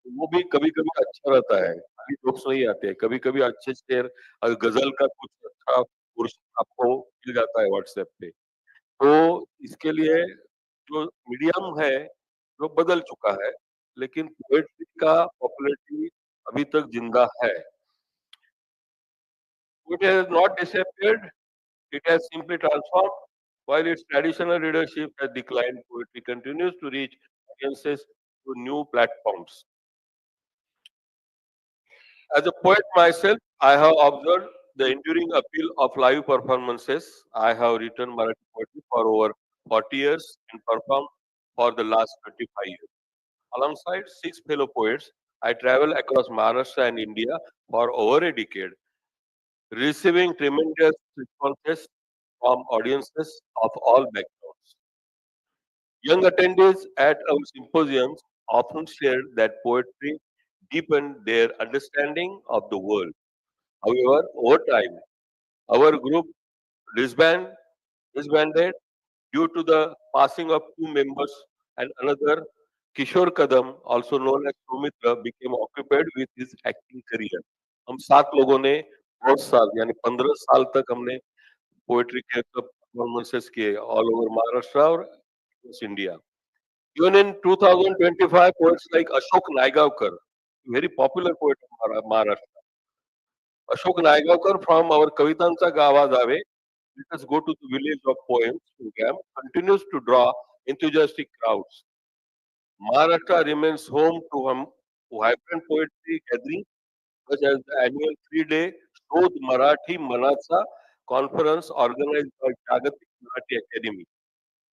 वो भी कभी कभी अच्छा रहता है, खाली जोक्स नहीं आते हैं, कभी कभी अच्छे शेर और गजल का कुछ अच्छा कोर्स आपको मिल जाता है व्हाट्सएप पे। तो इसके लिए जो मीडियम है वो बदल चुका है, लेकिन पोएट्री का पॉपुलैरिटी अभी तक जिंदा है। It has not disappeared, it has simply transformed. While its traditional readership has declined, poetry continues to reach audiences through new platforms. As a poet myself, I have observed the enduring appeal of live performances. I have written Marathi poetry for over 40 years and performed for the last 25 years. Alongside 6 fellow poets, I travel across Maharashtra and India for over a decade, receiving tremendous responses from audiences of all backgrounds. Young attendees at our symposiums often shared that poetry deepened their understanding of the world. However, over time, our group disbanded due to the passing of 2 members and another, Kishore Kadam, also known as Sumitra, became occupied with his acting career. हम 7 लोगों ने बहुत साल यानी 15 साल तक हमने poetry के परफॉर्मेंसेस किए all over Maharashtra और across India. Even in 2025, poets like Ashok Naigavkar, very popular poet of Maharashtra. Ashok Naigavkar from our Kavitancha Gawa Jave, let us go to the village of poems program, continues to draw enthusiastic crowds. Maharashtra remains home to vibrant poetry gatherings such as the annual 3-day Shodh Marathi Manacha conference organized by Jagatik Marathi Academy.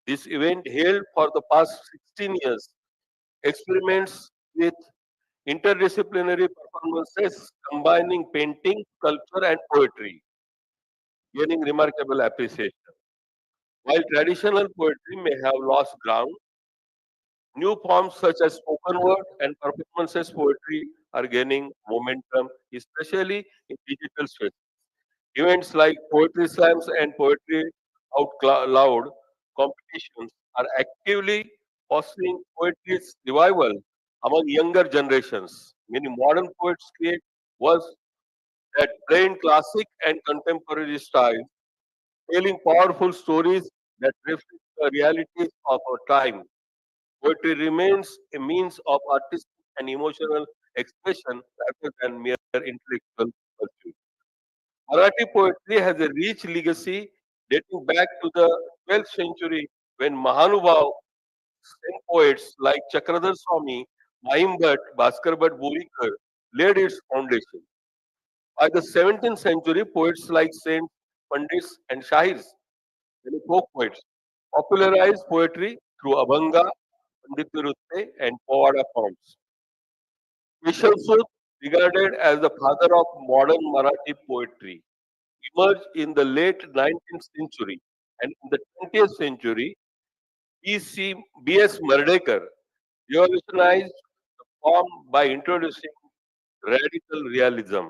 This event, held for the past 16 years, experiments with interdisciplinary performances combining painting, sculpture, and poetry, gaining remarkable appreciation. While traditional poetry may have lost ground, new forms such as spoken word and performances poetry are gaining momentum, especially in digital space. Events like poetry slams and poetry out loud competitions are actively fostering poetry's revival among younger generations. Many modern poets create works that blend classic and contemporary styles, telling powerful stories that reflect the realities of our time. Poetry remains a means of artistic and emotional expression rather than mere intellectual pursuit. Marathi poetry has a rich legacy dating back to the 12th century when Mahanubhav and poets like Chakradhar Swami, Mahim Bhatt, Bhaskar Bhatt Borikar laid its foundation. By the 17th century, poets like Saints, Pandits, and Shahirs, many folk poets, popularized poetry through Abhanga, Panditirutte, and Povada forms. Vishal Sud, regarded as the father of modern Marathi poetry, emerged in the late 19th century, and in the 20th century, B.S. Mardekar revolutionized the form by introducing radical realism.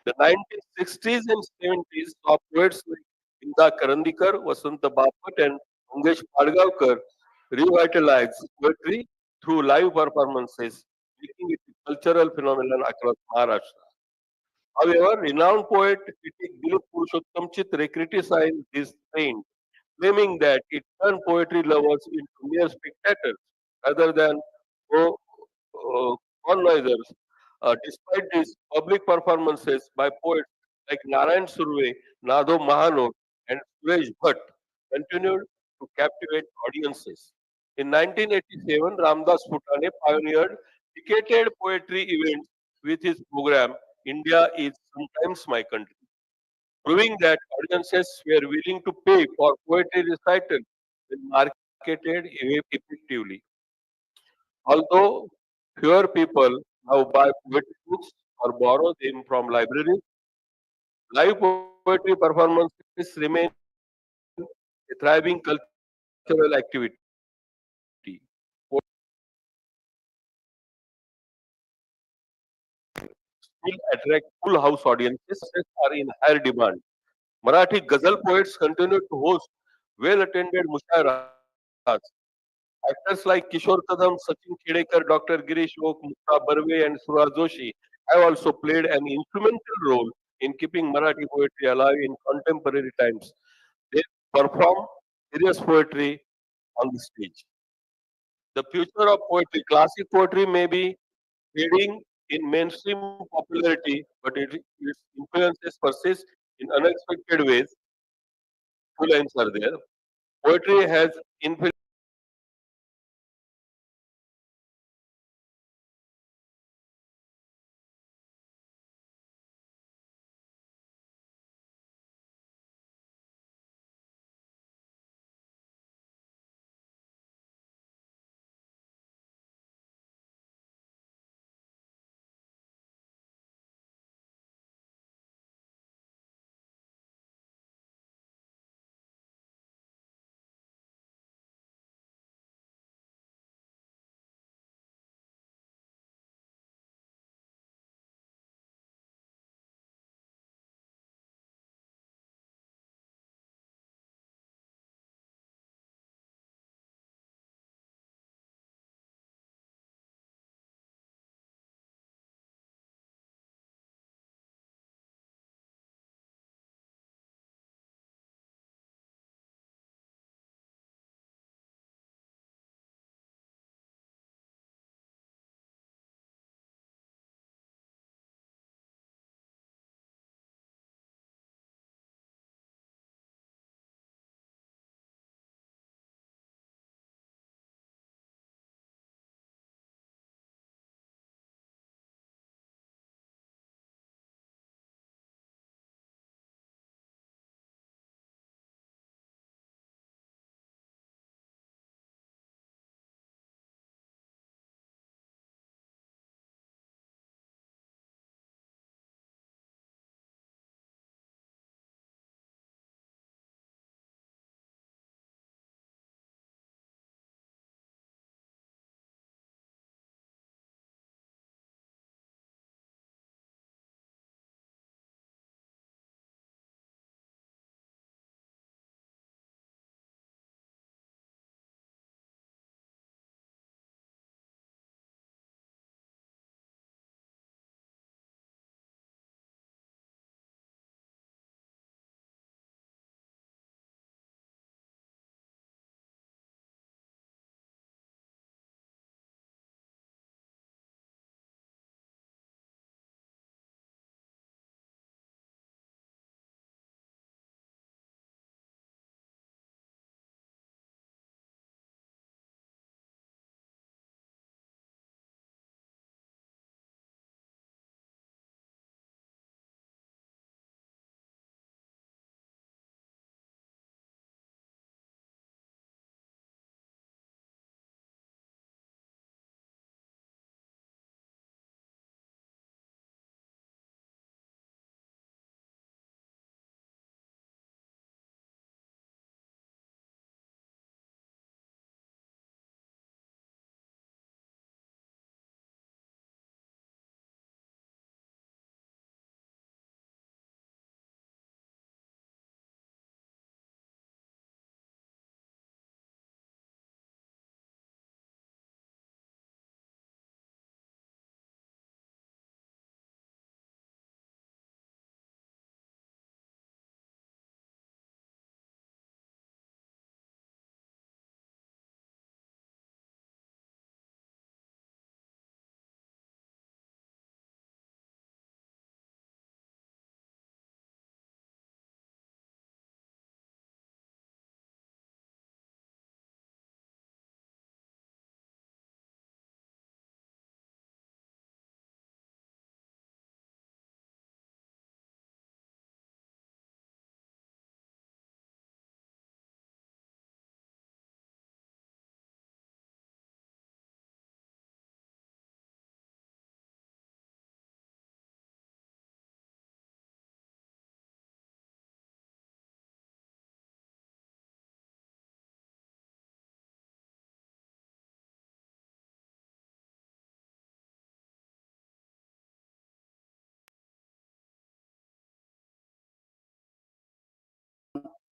The 1960s and 70s saw poets like Inda Karandikar, Vasanta Bapat, and Mangesh Padgavkar revitalize poetry through live performances, making it a cultural phenomenon across Maharashtra. However, renowned poet critic Dilip Purushottam criticized this trend, claiming that it turned poetry lovers into mere spectators rather than co- connoisseurs. Despite this, public performances by poets like Narayan Surve, Nado Mahanod, and Suresh Bhatt continued to captivate audiences. In 1987, Ramdas Phutane pioneered ticketed poetry events with his program India is Sometimes My Country, proving that audiences were willing to pay for poetry recital when marketed effectively. Although fewer people now buy poetry books or borrow them from libraries, live poetry performances remain a thriving cultural activity. Poetry still attract full house audiences are in higher demand. Marathi ghazal poets continue to host well-attended mushairas. Actors like Kishore Kadam, Sachin Khedekar, Dr. Girish Oak, Mukta Barve, and Suraj Joshi have also played an instrumental role in keeping Marathi poetry alive in contemporary times. They perform serious poetry on the stage. The future of poetry, classic poetry may be fading in mainstream popularity, but its influences persist in unexpected ways. Two lines are there. Poetry has influenced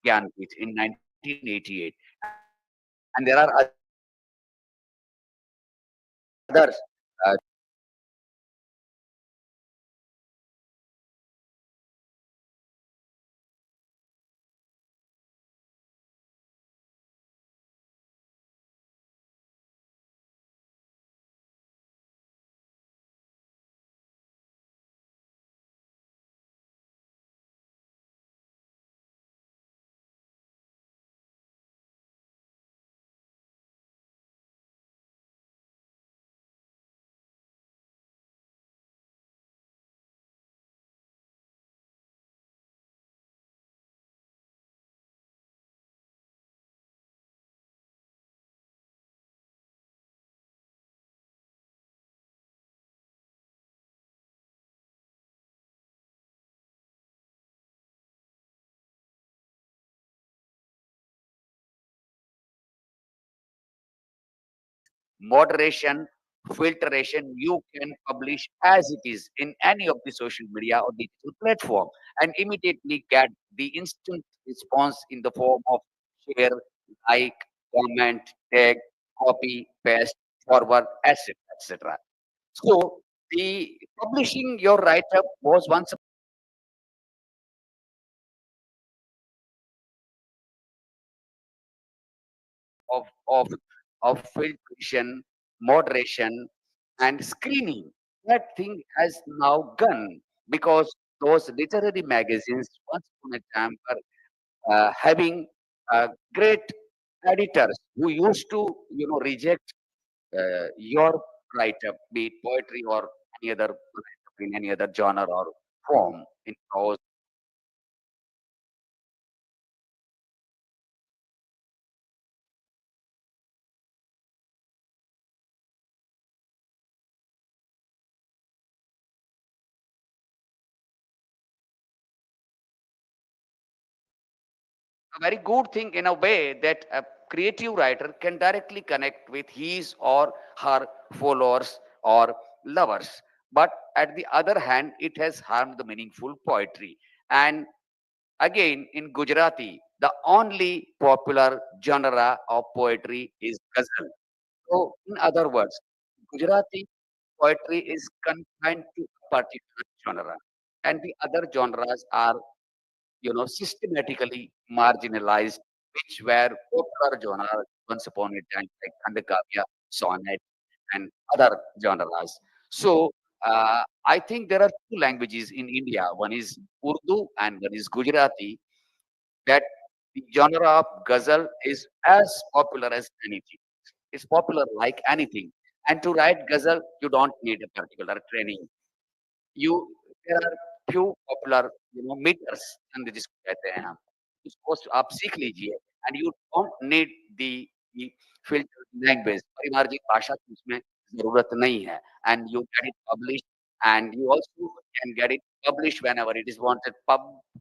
Gyanpith in 1988. And there are others, moderation, filtration, you can publish as it is in any of the social media or digital platform and immediately get the instant response in the form of share, like, comment, tag, copy, paste, forward, etc. etc. So the publishing your write-up was once of of of filtration, moderation, and screening. That thing has now gone because those literary magazines once upon a time were having great editors who used to reject your write-up, be it poetry or any other write-up in any other genre or form in prose. A very good thing in a way that a creative writer can directly connect with his or her followers or lovers. But at the other hand, it has harmed the meaningful poetry. And again, in Gujarati, the only popular genre of poetry is ghazal. So, in other words, Gujarati poetry is confined to a particular genre, and the other genres are systematically marginalized, which were popular genres once upon a time, like Kandakavya, sonnet, and other genres. So I think there are two languages in India. One is Urdu and one is Gujarati. That the genre of ghazal is as popular as anything. It's popular like anything. And to write ghazal, you don't need a particular training. You There are few popular meters चंद जिसको कहते हैं हम उसको आप सीख लीजिए and you don't need the filtered language परिमार्जित भाषा की उसमें जरूरत नहीं है and you get it published and you also can get it published whenever it is wanted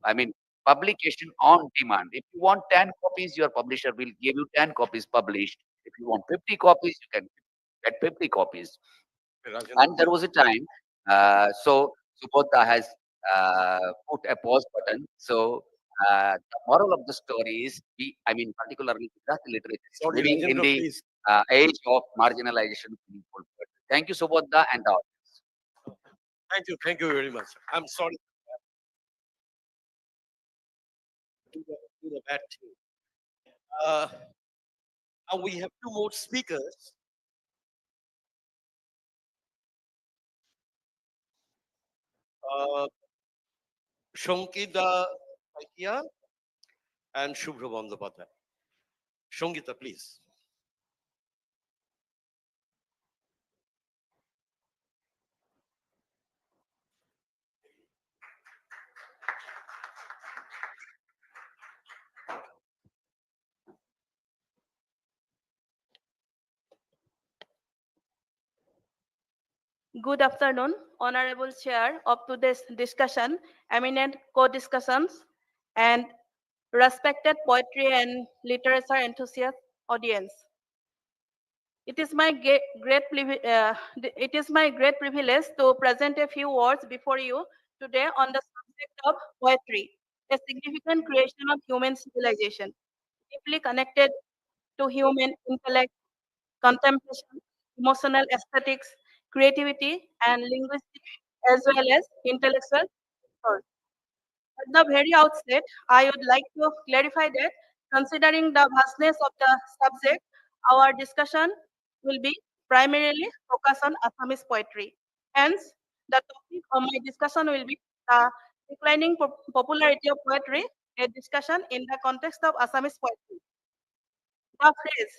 I mean publication on demand. If you want 10 copies, your publisher will give you 10 copies published. If you want 50 copies, you can get 50 copies. And there was a time, so Subodh has put a pause button. So the moral of the story is, particularly Gujarati literature, is
Sorry,
living in
Rajendra,
the
please.
age of marginalization of meaningful poetry. Thank you, Subodh and all.
Thank you very much. I'm sorry to the bad thing. Uh, Now we have two more speakers. Uh, Sangita, Saikia, and Subhro Bandopadhyay. Sangita, please.
Good afternoon, Honorable Chair of today's discussion, eminent co-discussions, and respected poetry and literature enthusiast audience. It is my great privilege to present a few words before you today on the subject of poetry. a significant creation of human civilization, deeply connected to human intellect, contemplation, emotional aesthetics, creativity, and linguistics, as well as intellectual thought. At the very outset, I would like to clarify that considering the vastness of the subject, our discussion will be primarily focused on Assamese poetry. Hence, the topic of my discussion will be the declining popularity of poetry, a discussion in the context of Assamese poetry. The phrase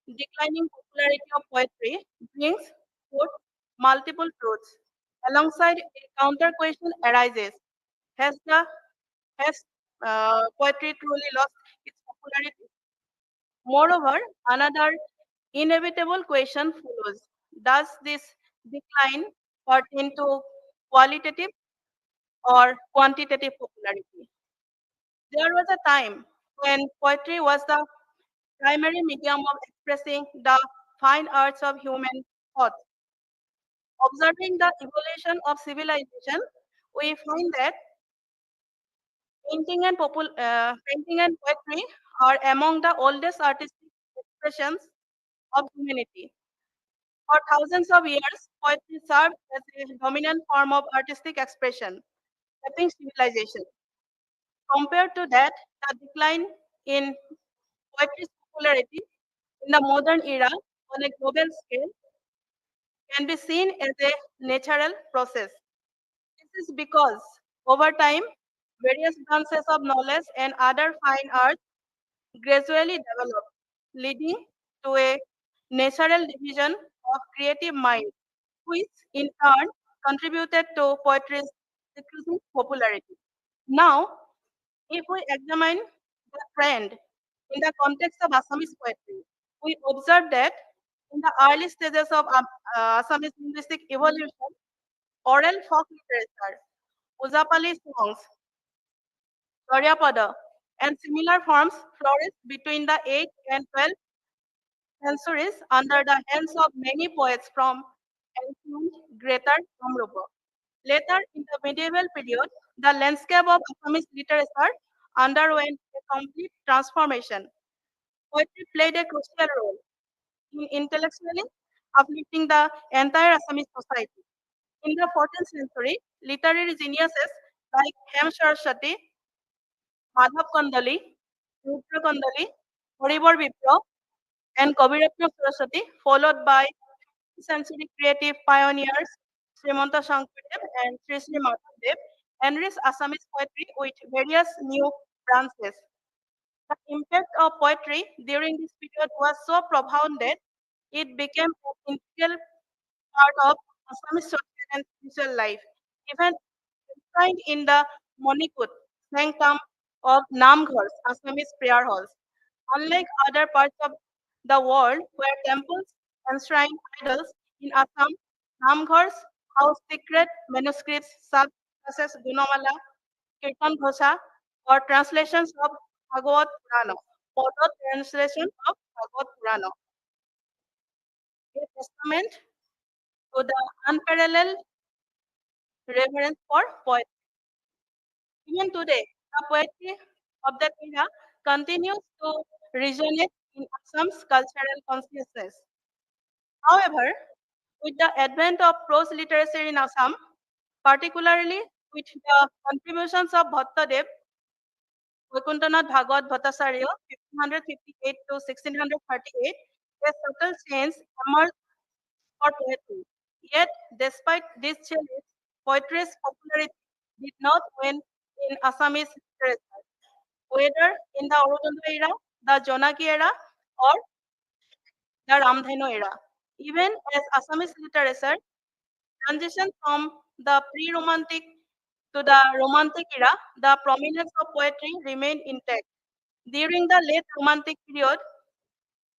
declining popularity of poetry brings forth multiple truths. Alongside a counter question arises: has the has poetry truly lost its popularity? Moreover, another inevitable question follows: does this decline pertain to qualitative or quantitative popularity? There was a time when poetry was the primary medium of expressing the fine arts of human thought. Observing the evolution of civilization, we find that painting and poetry are among the oldest artistic expressions of humanity. For thousands of years, poetry served as a dominant form of artistic expression, shaping civilization. Compared to that, the decline in poetry's popularity in the modern era on a global scale can be seen as a natural process. This is because over time, various branches of knowledge and other fine arts gradually developed, leading to a natural division of creative mind, which in turn contributed to poetry's decreasing popularity. Now, if we examine the trend in the context of Assamese poetry, we observe that in the early stages of Assamese linguistic evolution, oral folk literature, Ujapali songs, Karyapada, and similar forms flourished between the 8th and 12th centuries under the hands of many poets from ancient Greater Kamrupa. Later in the medieval period, the landscape of Assamese literature underwent a complete transformation. Poetry played a crucial role in intellectually uplifting the entire Assamese society. In the 14th century, literary geniuses like Hem Saraswati, Madhav Kandali, Rudra Kandali, Haribhar Vipra, and Kaviratna Saraswati, followed by century creative pioneers Srimanta Shankardev and Sri Sri Madhavdev, enriched Assamese poetry with various new branches. The impact of poetry during this period was so profound that it became an integral part of Assamese social and spiritual life, even enshrined in the Monikut, sanctum of Namghars, Assamese prayer halls. Unlike other parts of the world where temples enshrine idols, in Assam, Namghars house secret manuscripts such as Gunamala, Kirtan Ghosha, or translations of Bhagavad Purana, Pada translation of Bhagavad Purana, a testament to the unparalleled reverence for poetry. Even today, the poetry of that era continues to resonate in Assam's cultural consciousness. However, with the advent of prose literature in Assam, particularly with the contributions of Bhattadev, Vaikunthanath Bhagavad Bhattacharya, 1558 to 1638, a subtle change emerged for poetry. Yet, despite this change, poetry's popularity did not wane in Assamese literature, whether in the Aurobindo era, the Janaki era, or the Ramdhenu era. Even as Assamese literature transitioned from the pre-Romantic to the Romantic era, the prominence of poetry remained intact. During the late Romantic period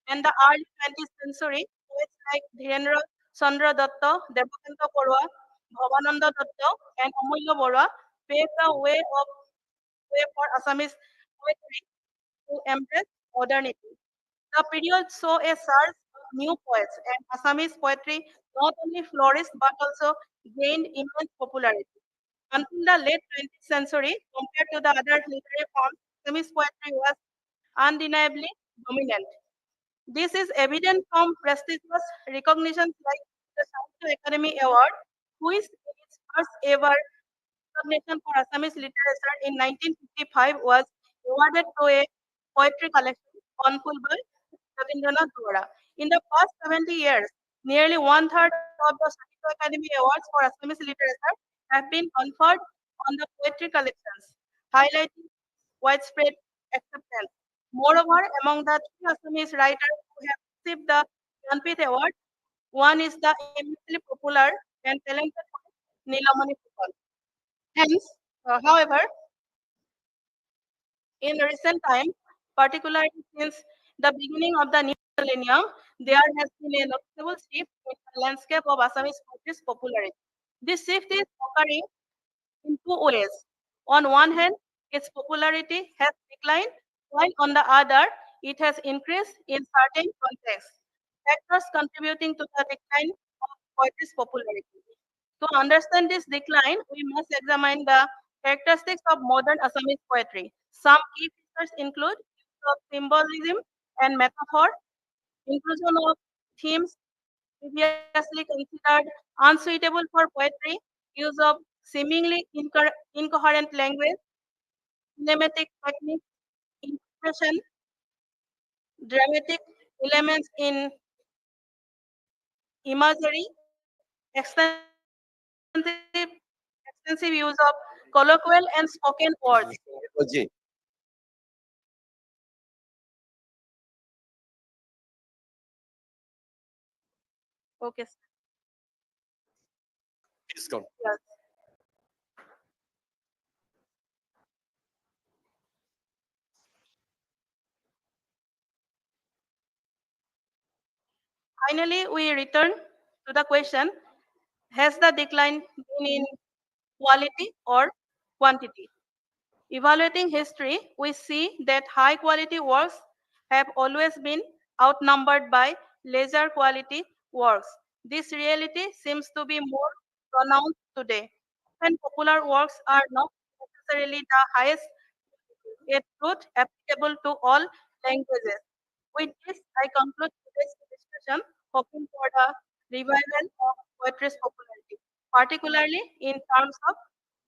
and the early 20th century, poets like Dhirendra Chandra Datta, Devakanta Borua, Bhavananda Datta, and Amulya Borua paved the way for Assamese poetry to embrace modernity. The period saw a surge of new poets, and Assamese poetry not only flourished but also gained immense popularity. Until the late 20th century, compared to the other literary forms, Assamese poetry was undeniably dominant. This is evident from prestigious recognitions like the Sahitya Akademi Award, which in its first ever recognition for Assamese literature in 1955 was awarded to a poetry collection Konpul by Rajendra. In the past 70 years, nearly one-third of the Sahitya Akademi Awards for Assamese literature have been conferred on the poetry collections, highlighting widespread acceptance. Moreover, among the three Assamese writers who have received the Jnanpith Award, one is the immensely popular and talented poet Nilamani Pupal. Hence, however, in recent times, particularly since the beginning of the new millennium, there has been a noticeable shift in the landscape of Assamese poetry's popularity. This shift is occurring in two ways. On one hand, its popularity has declined, while on the other, it has increased in certain contexts. Factors contributing to the decline of poetry's popularity. To understand this decline, we must examine the characteristics of modern Assamese poetry. Some key features include use of symbolism and metaphor, inclusion of themes previously considered unsuitable for poetry, use of seemingly incoherent language, cinematic techniques, interpretation, dramatic elements in imagery, extensive use of colloquial and spoken words.
Ajay,
Okay, sir.
please come.
Yes. Finally, we return to the question, has the decline been in quality or quantity? Evaluating history, we see that high quality works have always been outnumbered by lesser quality works. This reality seems to be more pronounced today. And popular works are not necessarily the highest, a truth applicable to all languages. With this, I conclude today's discussion, hoping for the revival of poetry's popularity, particularly in terms of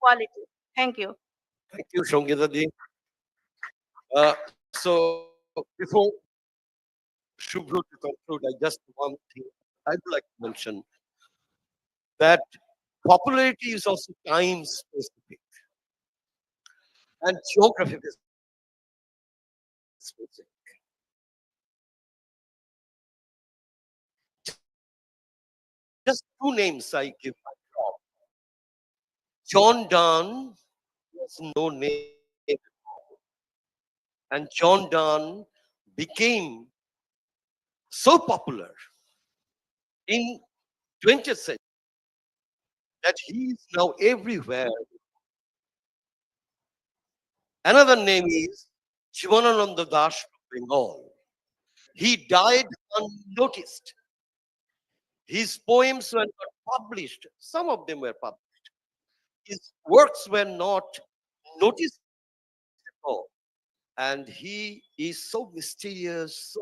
quality. Thank you.
Thank you, Sangita ji. So before Subhro to conclude, I just one thing I'd like to mention that popularity is also time specific and geographic specific. Just two names I give. John Donne was no name, and John Donne became so popular in 20th century that he is now everywhere. Another name is Jivanananda Das from Bengal. He died unnoticed. His poems were not published. Some of them were published. His works were not noticed at all. And he is so mysterious,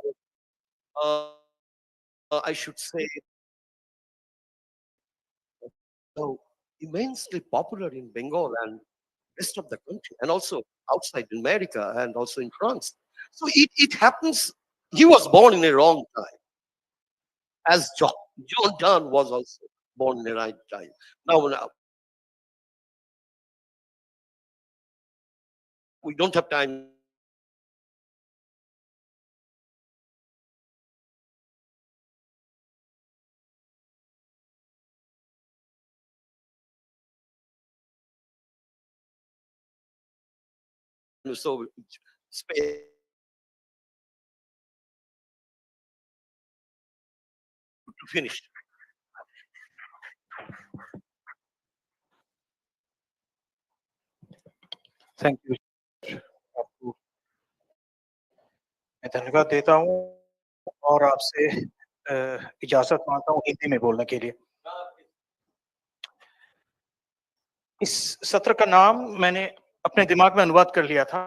so, I should say, so immensely popular in Bengal and rest of the country, and also outside America and also in France. So it happens. He was born in a wrong time, as John Donne was also born in the right time. Now we don't have time. So space to finish.
Thank you आपको मैं धन्यवाद देता हूँ और आपसे इजाजत मांगता हूँ हिंदी में बोलने के लिए। इस सत्र का नाम मैंने अपने दिमाग में अनुवाद कर लिया था।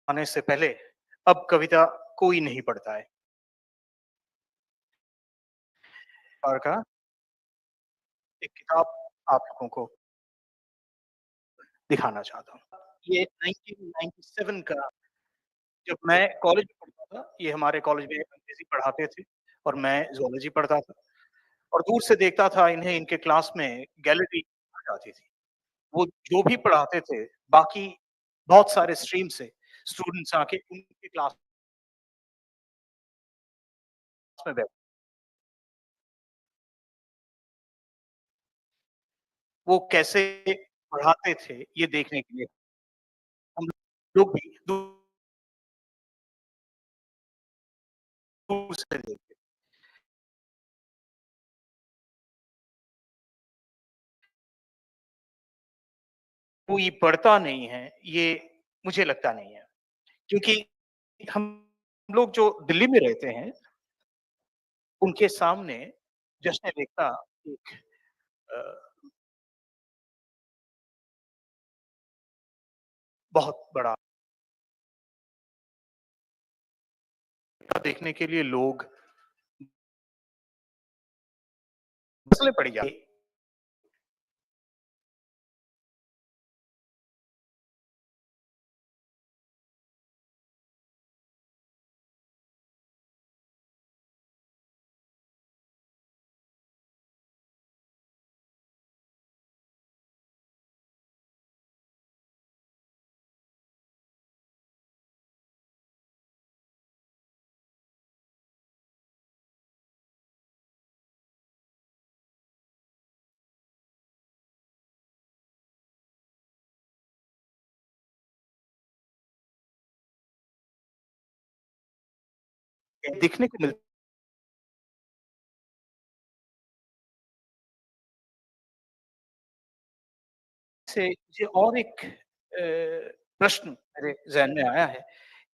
आने से पहले अब कविता कोई नहीं पढ़ता है। का एक किताब आप लोगों को दिखाना चाहता हूँ। ये 1997 का, जब मैं कॉलेज में पढ़ता था, ये हमारे कॉलेज में अंग्रेजी पढ़ाते थे और मैं ज़ूलॉजी पढ़ता था और दूर से देखता था इन्हें, इनके क्लास में गैलरी आ जाती थी। वो जो भी पढ़ाते थे, बाकी बहुत सारे स्ट्रीम से स्टूडेंट्स आके उनके क्लास में बैठ, वो कैसे पढ़ाते थे ये देखने के लिए हम लोग भी दूर से देखते। कोई पढ़ता नहीं है, ये मुझे लगता नहीं है, क्योंकि हम लोग जो दिल्ली में रहते हैं, उनके सामने जश्न-ए-लेखा एक अ, बहुत बड़ा देखने के लिए लोग फसलें पड़ी जाती। दिखने को मिलता से मुझे और एक प्रश्न मेरे ज़हन में आया है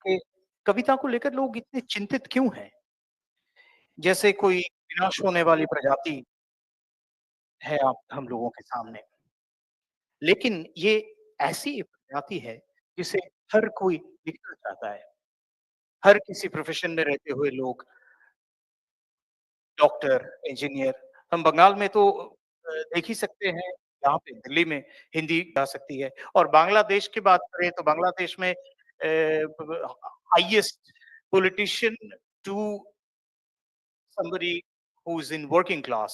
कि कविता को लेकर लोग इतने चिंतित क्यों हैं? जैसे कोई विनाश होने वाली प्रजाति है आप हम लोगों के सामने। लेकिन ये ऐसी एक प्रजाति है जिसे हर कोई लिखना चाहता है। हर किसी प्रोफ़ेशन में रहते हुए लोग डॉक्टर, इंजीनियर, हम बंगाल में तो देख ही सकते हैं, यहाँ पे दिल्ली में हिंदी जा सकती है और बांग्लादेश की बात करें तो बांग्लादेश में highest politician to somebody who is in working class,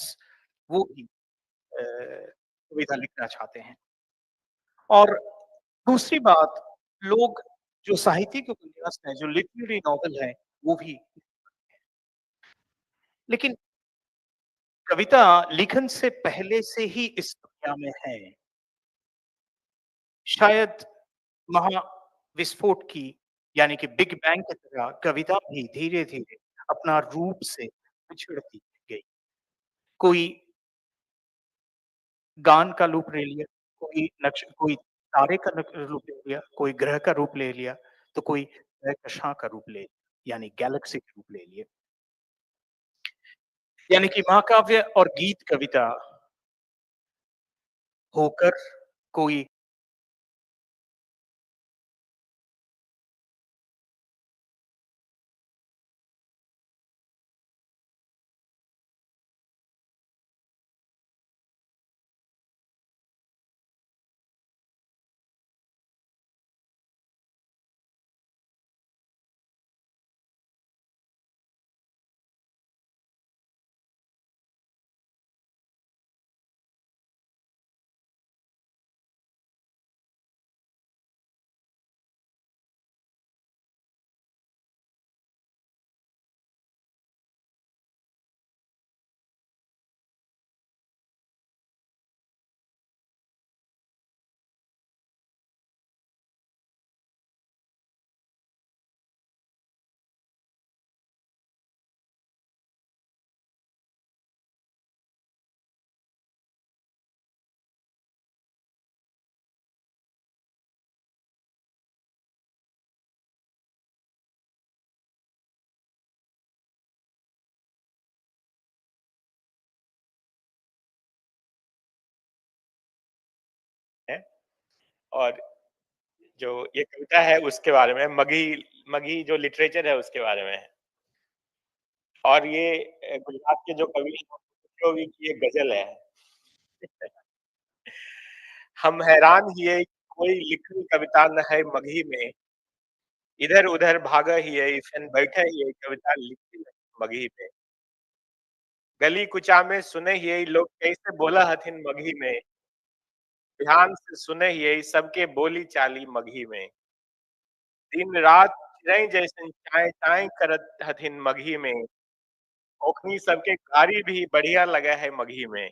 वो भी कविता लिखना चाहते हैं। और दूसरी बात, लोग जो साहित्यिक उपन्यास हैं, जो लिटरेरी नॉवेल हैं, वो भी, लेकिन कविता लिखन से पहले से ही इस दुनिया में है। शायद महाविस्फोट की, यानी कि बिग बैंग की तरह कविता भी धीरे-धीरे अपना रूप से बिछड़ती गई। कोई गान का रूप ले लिया, कोई तारे का रूप ले लिया, कोई ग्रह का रूप ले लिया, तो कोई कहकशां का रूप ले, यानी गैलेक्सी का रूप ले लिए। यानी कि महाकाव्य और गीत कविता होकर कोई
है। और जो ये कविता है उसके बारे में, मगही जो लिटरेचर है उसके बारे में है। और ये गुजरात के जो कवि की ये गजल है। हम हैरान हिए कोई लिखी कविता न है मगही में, इधर उधर भागा हिए सन बैठे हिए कविता लिखी नहीं मगही में। गली कुचा में सुने हिए लोग कैसे बोला हथिन मगही में, ध्यान से सुने हिए सबके बोली चाली मगही में। दिन रात चिरई जैसे चाय चाय करत हथिन मगही में, ओखनी सबके कारी भी बढ़िया लगा है मगही में।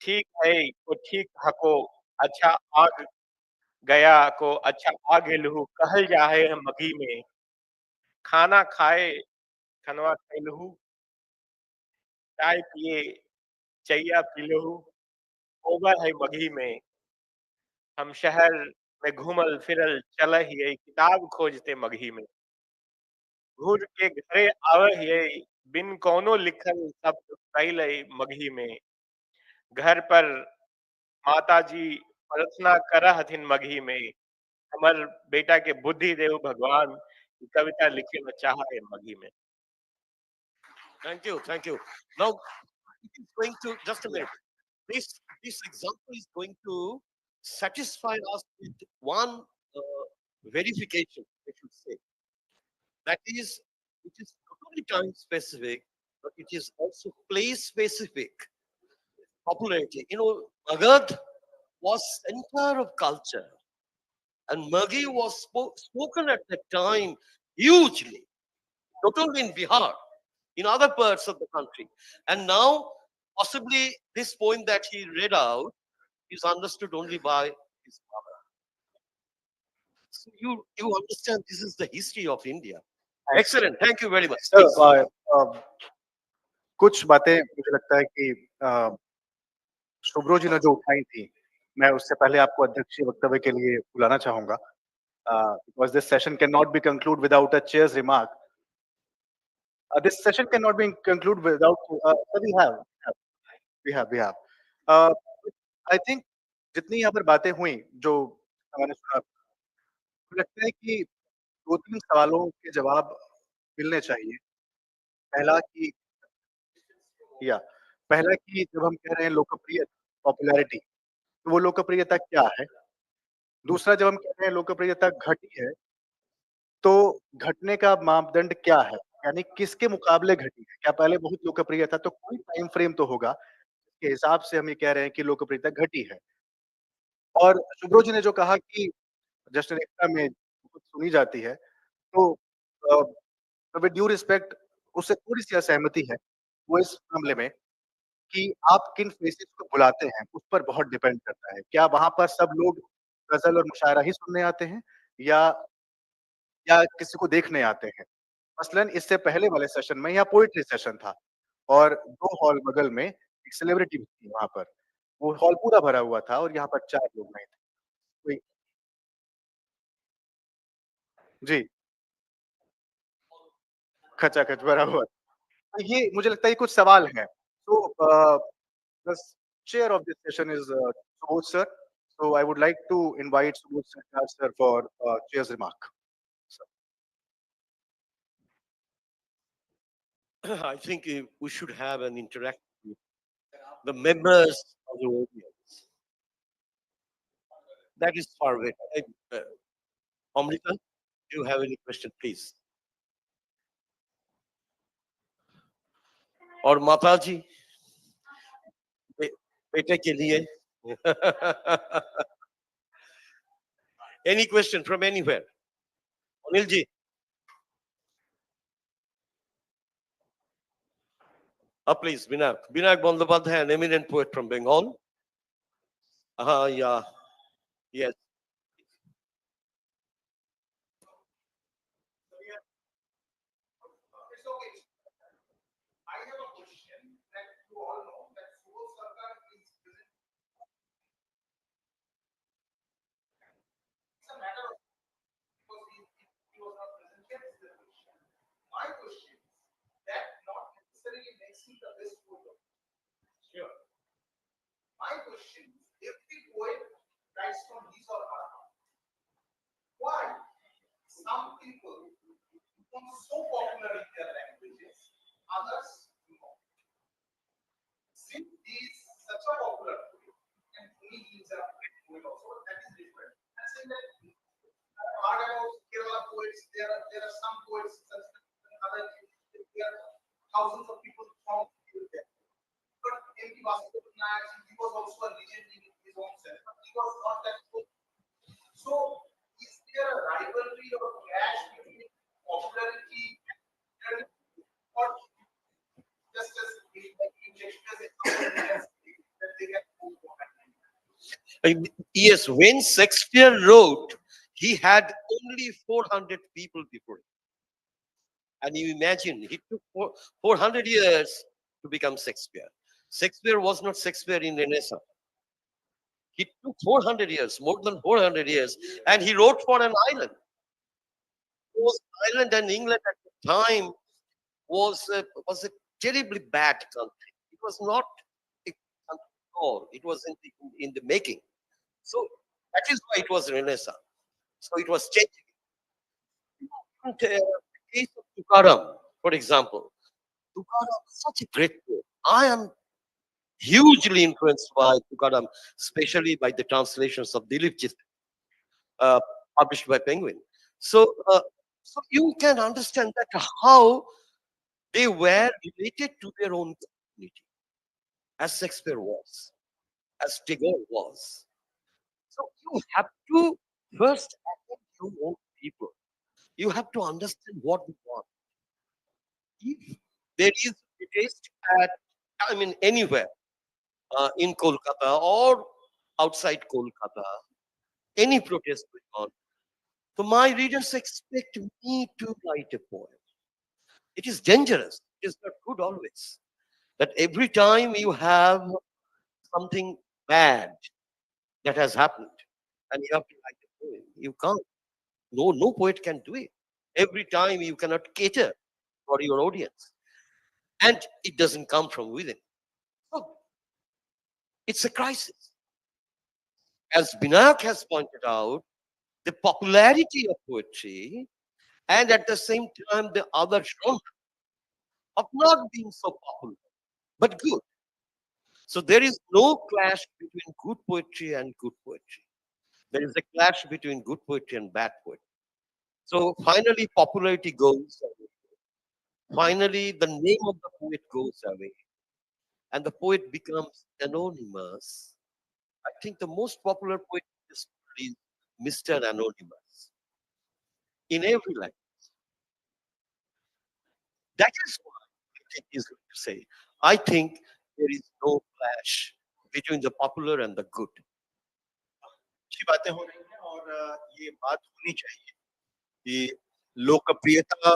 ठीक है को ठीक हको अच्छा आग गया को अच्छा आ गेलहू कहल जाहे है मगही में। खाना खाए खनवा खैलहू, चाय पिए चैया पीलहू, ओबर है मगही में। हम शहर में घूमल फिरल चल हिए किताब खोजते मगही में। घूर के घरे आव हिए बिन कौनो लिखल शब्द कैल मगही में। घर पर माता जी प्रार्थना कर हथिन मगही में। हमर बेटा के बुद्धि देव भगवान ई कविता लिखे में चाह है मगही में।
Thank you, thank you. Now, it is going to, just a minute. This example is going to satisfy us with one verification, I should say. That is, it is not only time specific, but it is also place specific. Popularity. Magad was center of culture, and Maghi was spoken at that time hugely, not only in Bihar, in other parts of the country. And now, possibly, this poem that he read out is understood only by his mother. So you understand this is the history of India. Excellent. Thank you very much.
Sir, कुछ बातें मुझे लगता है कि शुभ्रो जी ने जो उठाई थी, मैं उससे पहले आपको अध्यक्षीय वक्तव्य के लिए बुलाना चाहूंगा, because this session cannot be concluded without a chair's remark. This session cannot be concluded without. We have. I think जितनी यहाँ पर बातें हुई, जो मैंने सुना, मुझे लगता है कि 2-3 सवालों के जवाब मिलने चाहिए। पहला कि जब हम कह रहे हैं लोकप्रिय पॉपुलैरिटी, तो वो लोकप्रियता क्या है? दूसरा, जब हम कह रहे हैं लोकप्रियता घटी है, तो घटने का मापदंड क्या है? यानी किसके मुकाबले घटी है? क्या पहले बहुत लोकप्रिय था? तो कोई टाइम फ्रेम तो होगा, जिसके हिसाब से हम ये कह रहे हैं कि लोकप्रियता घटी है। और शुभ्रो जी ने जो कहा कि जश्न एकता में बहुत सुनी जाती है, तो विद ड्यू रिस्पेक्ट उससे थोड़ी-सी असहमति है। वो इस मामले में कि आप किन फेसेस को बुलाते हैं, उस पर बहुत डिपेंड करता है। क्या वहाँ पर सब लोग गज़ल और मुशायरा ही सुनने आते हैं, या किसी को देखने आते हैं? मसलन इससे पहले वाले सेशन में यहाँ पोएट्री सेशन था, और 2 हॉल बगल में एक सेलिब्रिटी भी थी वहाँ पर। वो हॉल पूरा भरा हुआ था और यहाँ पर 4 लोग नहीं थे। कोई जी, खचाखच भरा हुआ। तो ये मुझे लगता है ये कुछ सवाल हैं। तो the chair of this session is Subodh sir. So I would like to invite Subodh Sarkar sir for chair's remark.
I think we should have an interaction with the members of the audience. That is far away. Amrita, do you have any question, please? और माता जी बेटे के लिए any question from anywhere? Anil ji. Please, Binayak Bandopadhyay, an eminent poet from Bengal. Yeah, yes.
I have a question that you all know that Subodh Sarkar is present. It's a matter of because he was not present yet. Is the question. My question is that not necessarily makes him the best poet. Sure. My question is, every poet Bandyopadhyay, he was also a legend in his own sense, but he was not that good. So, is there a rivalry or clash between popularity and or just as that they get moved on?
Yes, when Shakespeare wrote, he had only 400 people before him. And you imagine, he took 400 years to become Shakespeare. Shakespeare was not Shakespeare in Renaissance. He took 400 years, more than 400 years, and he wrote for an island. Because Ireland and England at the time was a terribly bad country. It was not a country at all. It was in the making. So that is why it was Renaissance. So it was changing. And, the case of Tukaram, for example, Tukaram is such a great poet. I am hugely influenced by Tukaram, especially by the translations of Dilip Jitendra, published by Penguin. So, so you can understand that how they were related to their own community, as Shakespeare was, as Tagore was. So you have to first attend your own people. You have to understand what we want. If there is a taste at, I mean, anywhere in Kolkata or outside Kolkata, any protest going on, so my readers expect me to write a poem. It is dangerous. It is not good always. That every time you have something bad that has happened and you have to write a poem, you can't. No poet can do it. Every time you cannot cater for your audience. And it doesn't come from within. So it's a crisis. As Binayak has pointed out, the popularity of poetry and at the same time the other genre of not being so popular, but good. So there is no clash between good poetry and good poetry. There is a clash between good poetry and bad poetry. So finally, popularity goes away. Finally, the name of the poet goes away, and the poet becomes anonymous. I think the most popular poet is Mr. Anonymous in every language. That is why I think is going to say, I think there is no clash between the popular and the good.
अच्छी बातें हो रही हैं और ये बात होनी चाहिए कि लोकप्रियता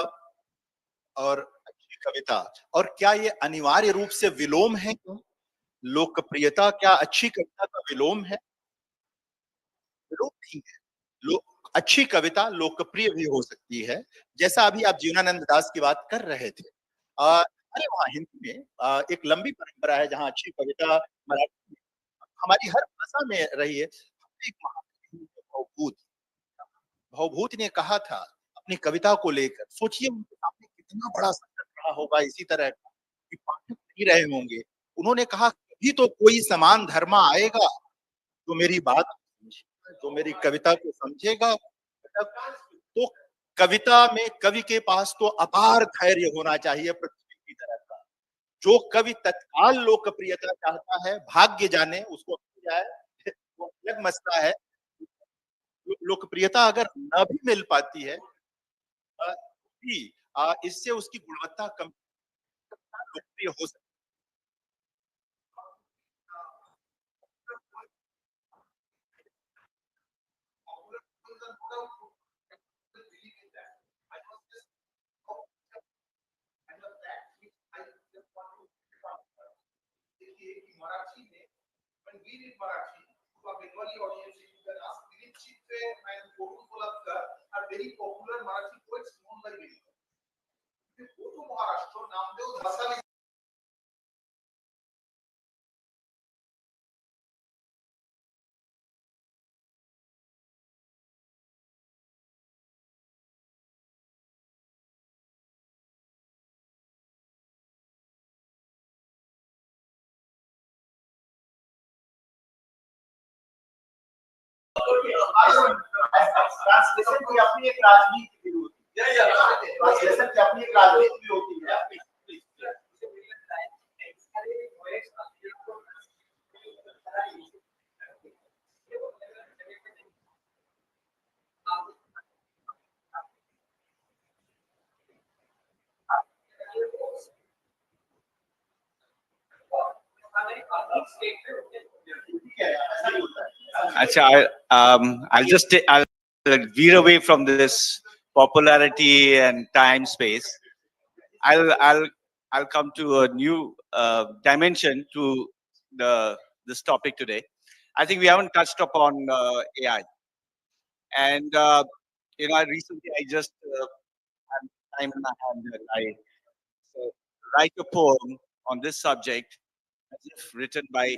और अच्छी कविता, और क्या ये अनिवार्य रूप से विलोम है? क्यों लोकप्रियता क्या अच्छी कविता का विलोम है? विलोम नहीं है। अच्छी कविता लोकप्रिय भी हो सकती है, जैसा अभी आप जीवनानंद दास की बात कर रहे थे। अरे वहाँ हिंदी में एक लंबी परंपरा है जहाँ अच्छी कविता मराठी हमारी हर भाषा में रही है। एक महान भवभूत ने कहा था अपनी कविता को लेकर, सोचिए उनके सामने कितना बड़ा संकट रहा होगा इसी तरह का कि पाठक नहीं रहे होंगे। उन्होंने कहा कभी तो कोई समान धर्म आएगा जो मेरी बात समझेगा, जो मेरी कविता को समझेगा। तो कविता में कवि के पास तो अपार धैर्य होना चाहिए पृथ्वी की तरह का। जो कवि तत्काल लोकप्रियता चाहता है, भाग्य जाने उसको मिल जाए, वो अलग मसला है। लोकप्रियता अगर न भी मिल पाती है भी इससे उसकी गुणवत्ता कम लोकप्रिय हो सकती है।
Marathi में, when we read Marathi, to a Bengali audience, you can ask Dilip Chitre and Gokul Kolhatkar are very popular Marathi poets known by Bengali. If you go to Maharashtra, Namdev Dhasali. Translation की अपनी एक राजनीति भी होती है। Translation की अपनी एक राजनीति भी होती है।
Acha, I'll veer away from this popularity and time space. I'll come to a new dimension to this topic today. I think we haven't touched upon AI, and I recently just had time in my hand and I write a poem on this subject, as if written by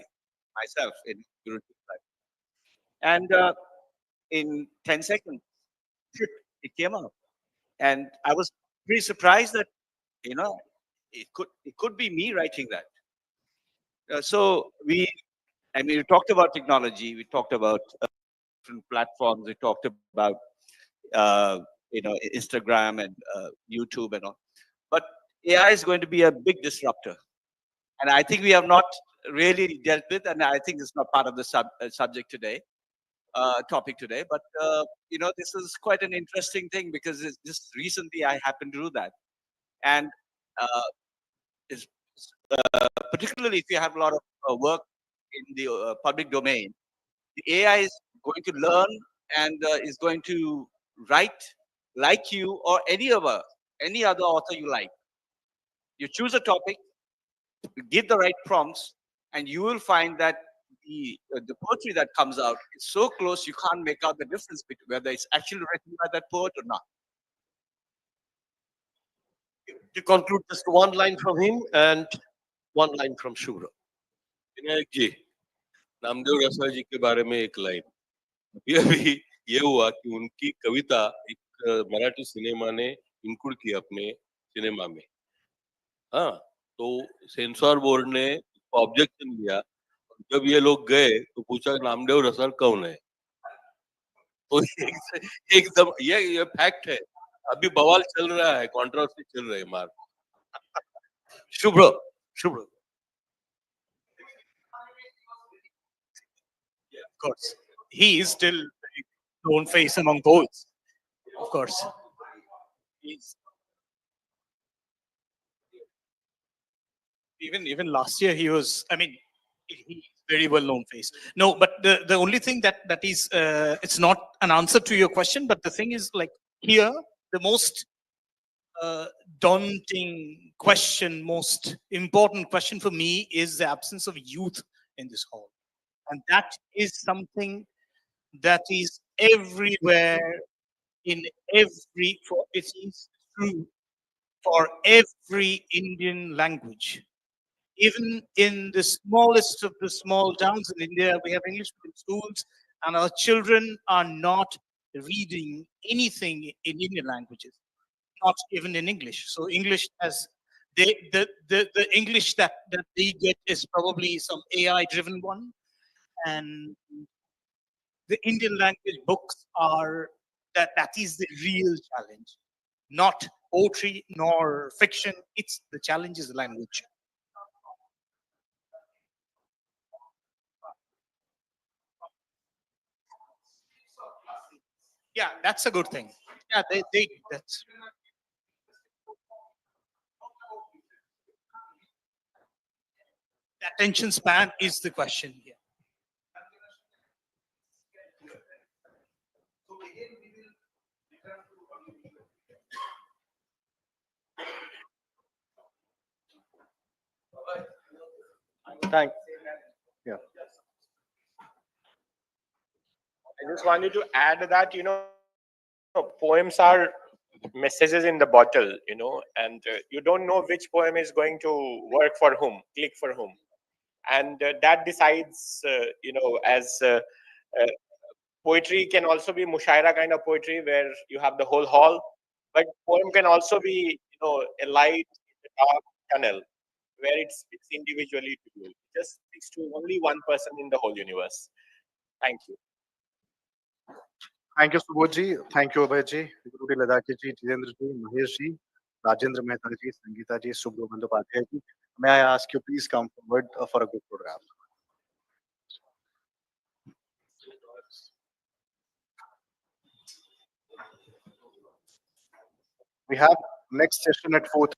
myself in Guruji's life. And in 10 seconds, it came out. And I was pretty surprised that, it could be me writing that. So we talked about technology, we talked about different platforms, we talked about, Instagram and YouTube and all. But AI is going to be a big disruptor. And I think we have not really dealt with, and I think it's not part of the subject today. Topic today, but this is quite an interesting thing because just recently I happened to do that, and is particularly if you have a lot of work in the public domain, the AI is going to learn and is going to write like you or any other author you like. You choose a topic, give the right prompts, and you will find that the poetry that comes out is so close you can't make out the difference between whether it's actually written by that poet or not.
To conclude, just one line from him and one line from Subhro.
Vinayak जी, नामदेव रसाल जी के बारे में एक line. अभी ये हुआ कि उनकी कविता एक मराठी सिनेमा ने इंक्लूड की अपने सिनेमा में। हाँ, तो सेंसर बोर्ड ने ऑब्जेक्शन दिया। जब ये लोग गए तो पूछा नामदेव रसाल कौन है? तो एकदम ये फैक्ट है। अभी बवाल चल रहा है, कंट्रोवर्सी चल रही है मार।
Subhro.
Yeah, of course. He is still a known face among poets. Of course. Even last year he was, he's very well known face. No, but the only thing that is it's not an answer to your question, but the thing is, like, here the most daunting question, most important question for me is the absence of youth in this hall. And that is something that is everywhere it is true for every Indian language. Even in the smallest of the small towns in India, we have English schools, and our children are not reading anything in Indian languages, not even in English. So English has the English that they get is probably some AI-driven one, and the Indian language books are that is the real challenge, not poetry nor fiction. It's the challenge is the language. Yeah, that's a good thing. Yeah, that's the attention span is the question here.
Thanks. Yeah.
I just wanted to add that, poems are messages in the bottle, and you don't know which poem is going to work for whom, click for whom. And that decides, as poetry can also be mushaira kind of poetry where you have the whole hall, but poem can also be, a light in the dark tunnel where it speaks individually to you. It just speaks to only one person in the whole universe. Thank you.
Thank you, Subodh ji. Thank you, Abhay ji, Guru Ladakhi ji, Jitendra ji, Mahesh ji, Rajendra, Mehta ji, Sangita ji, Subhro, Bandopadhyay ji. May I ask you please come forward for a good program? We have next session at 4:30.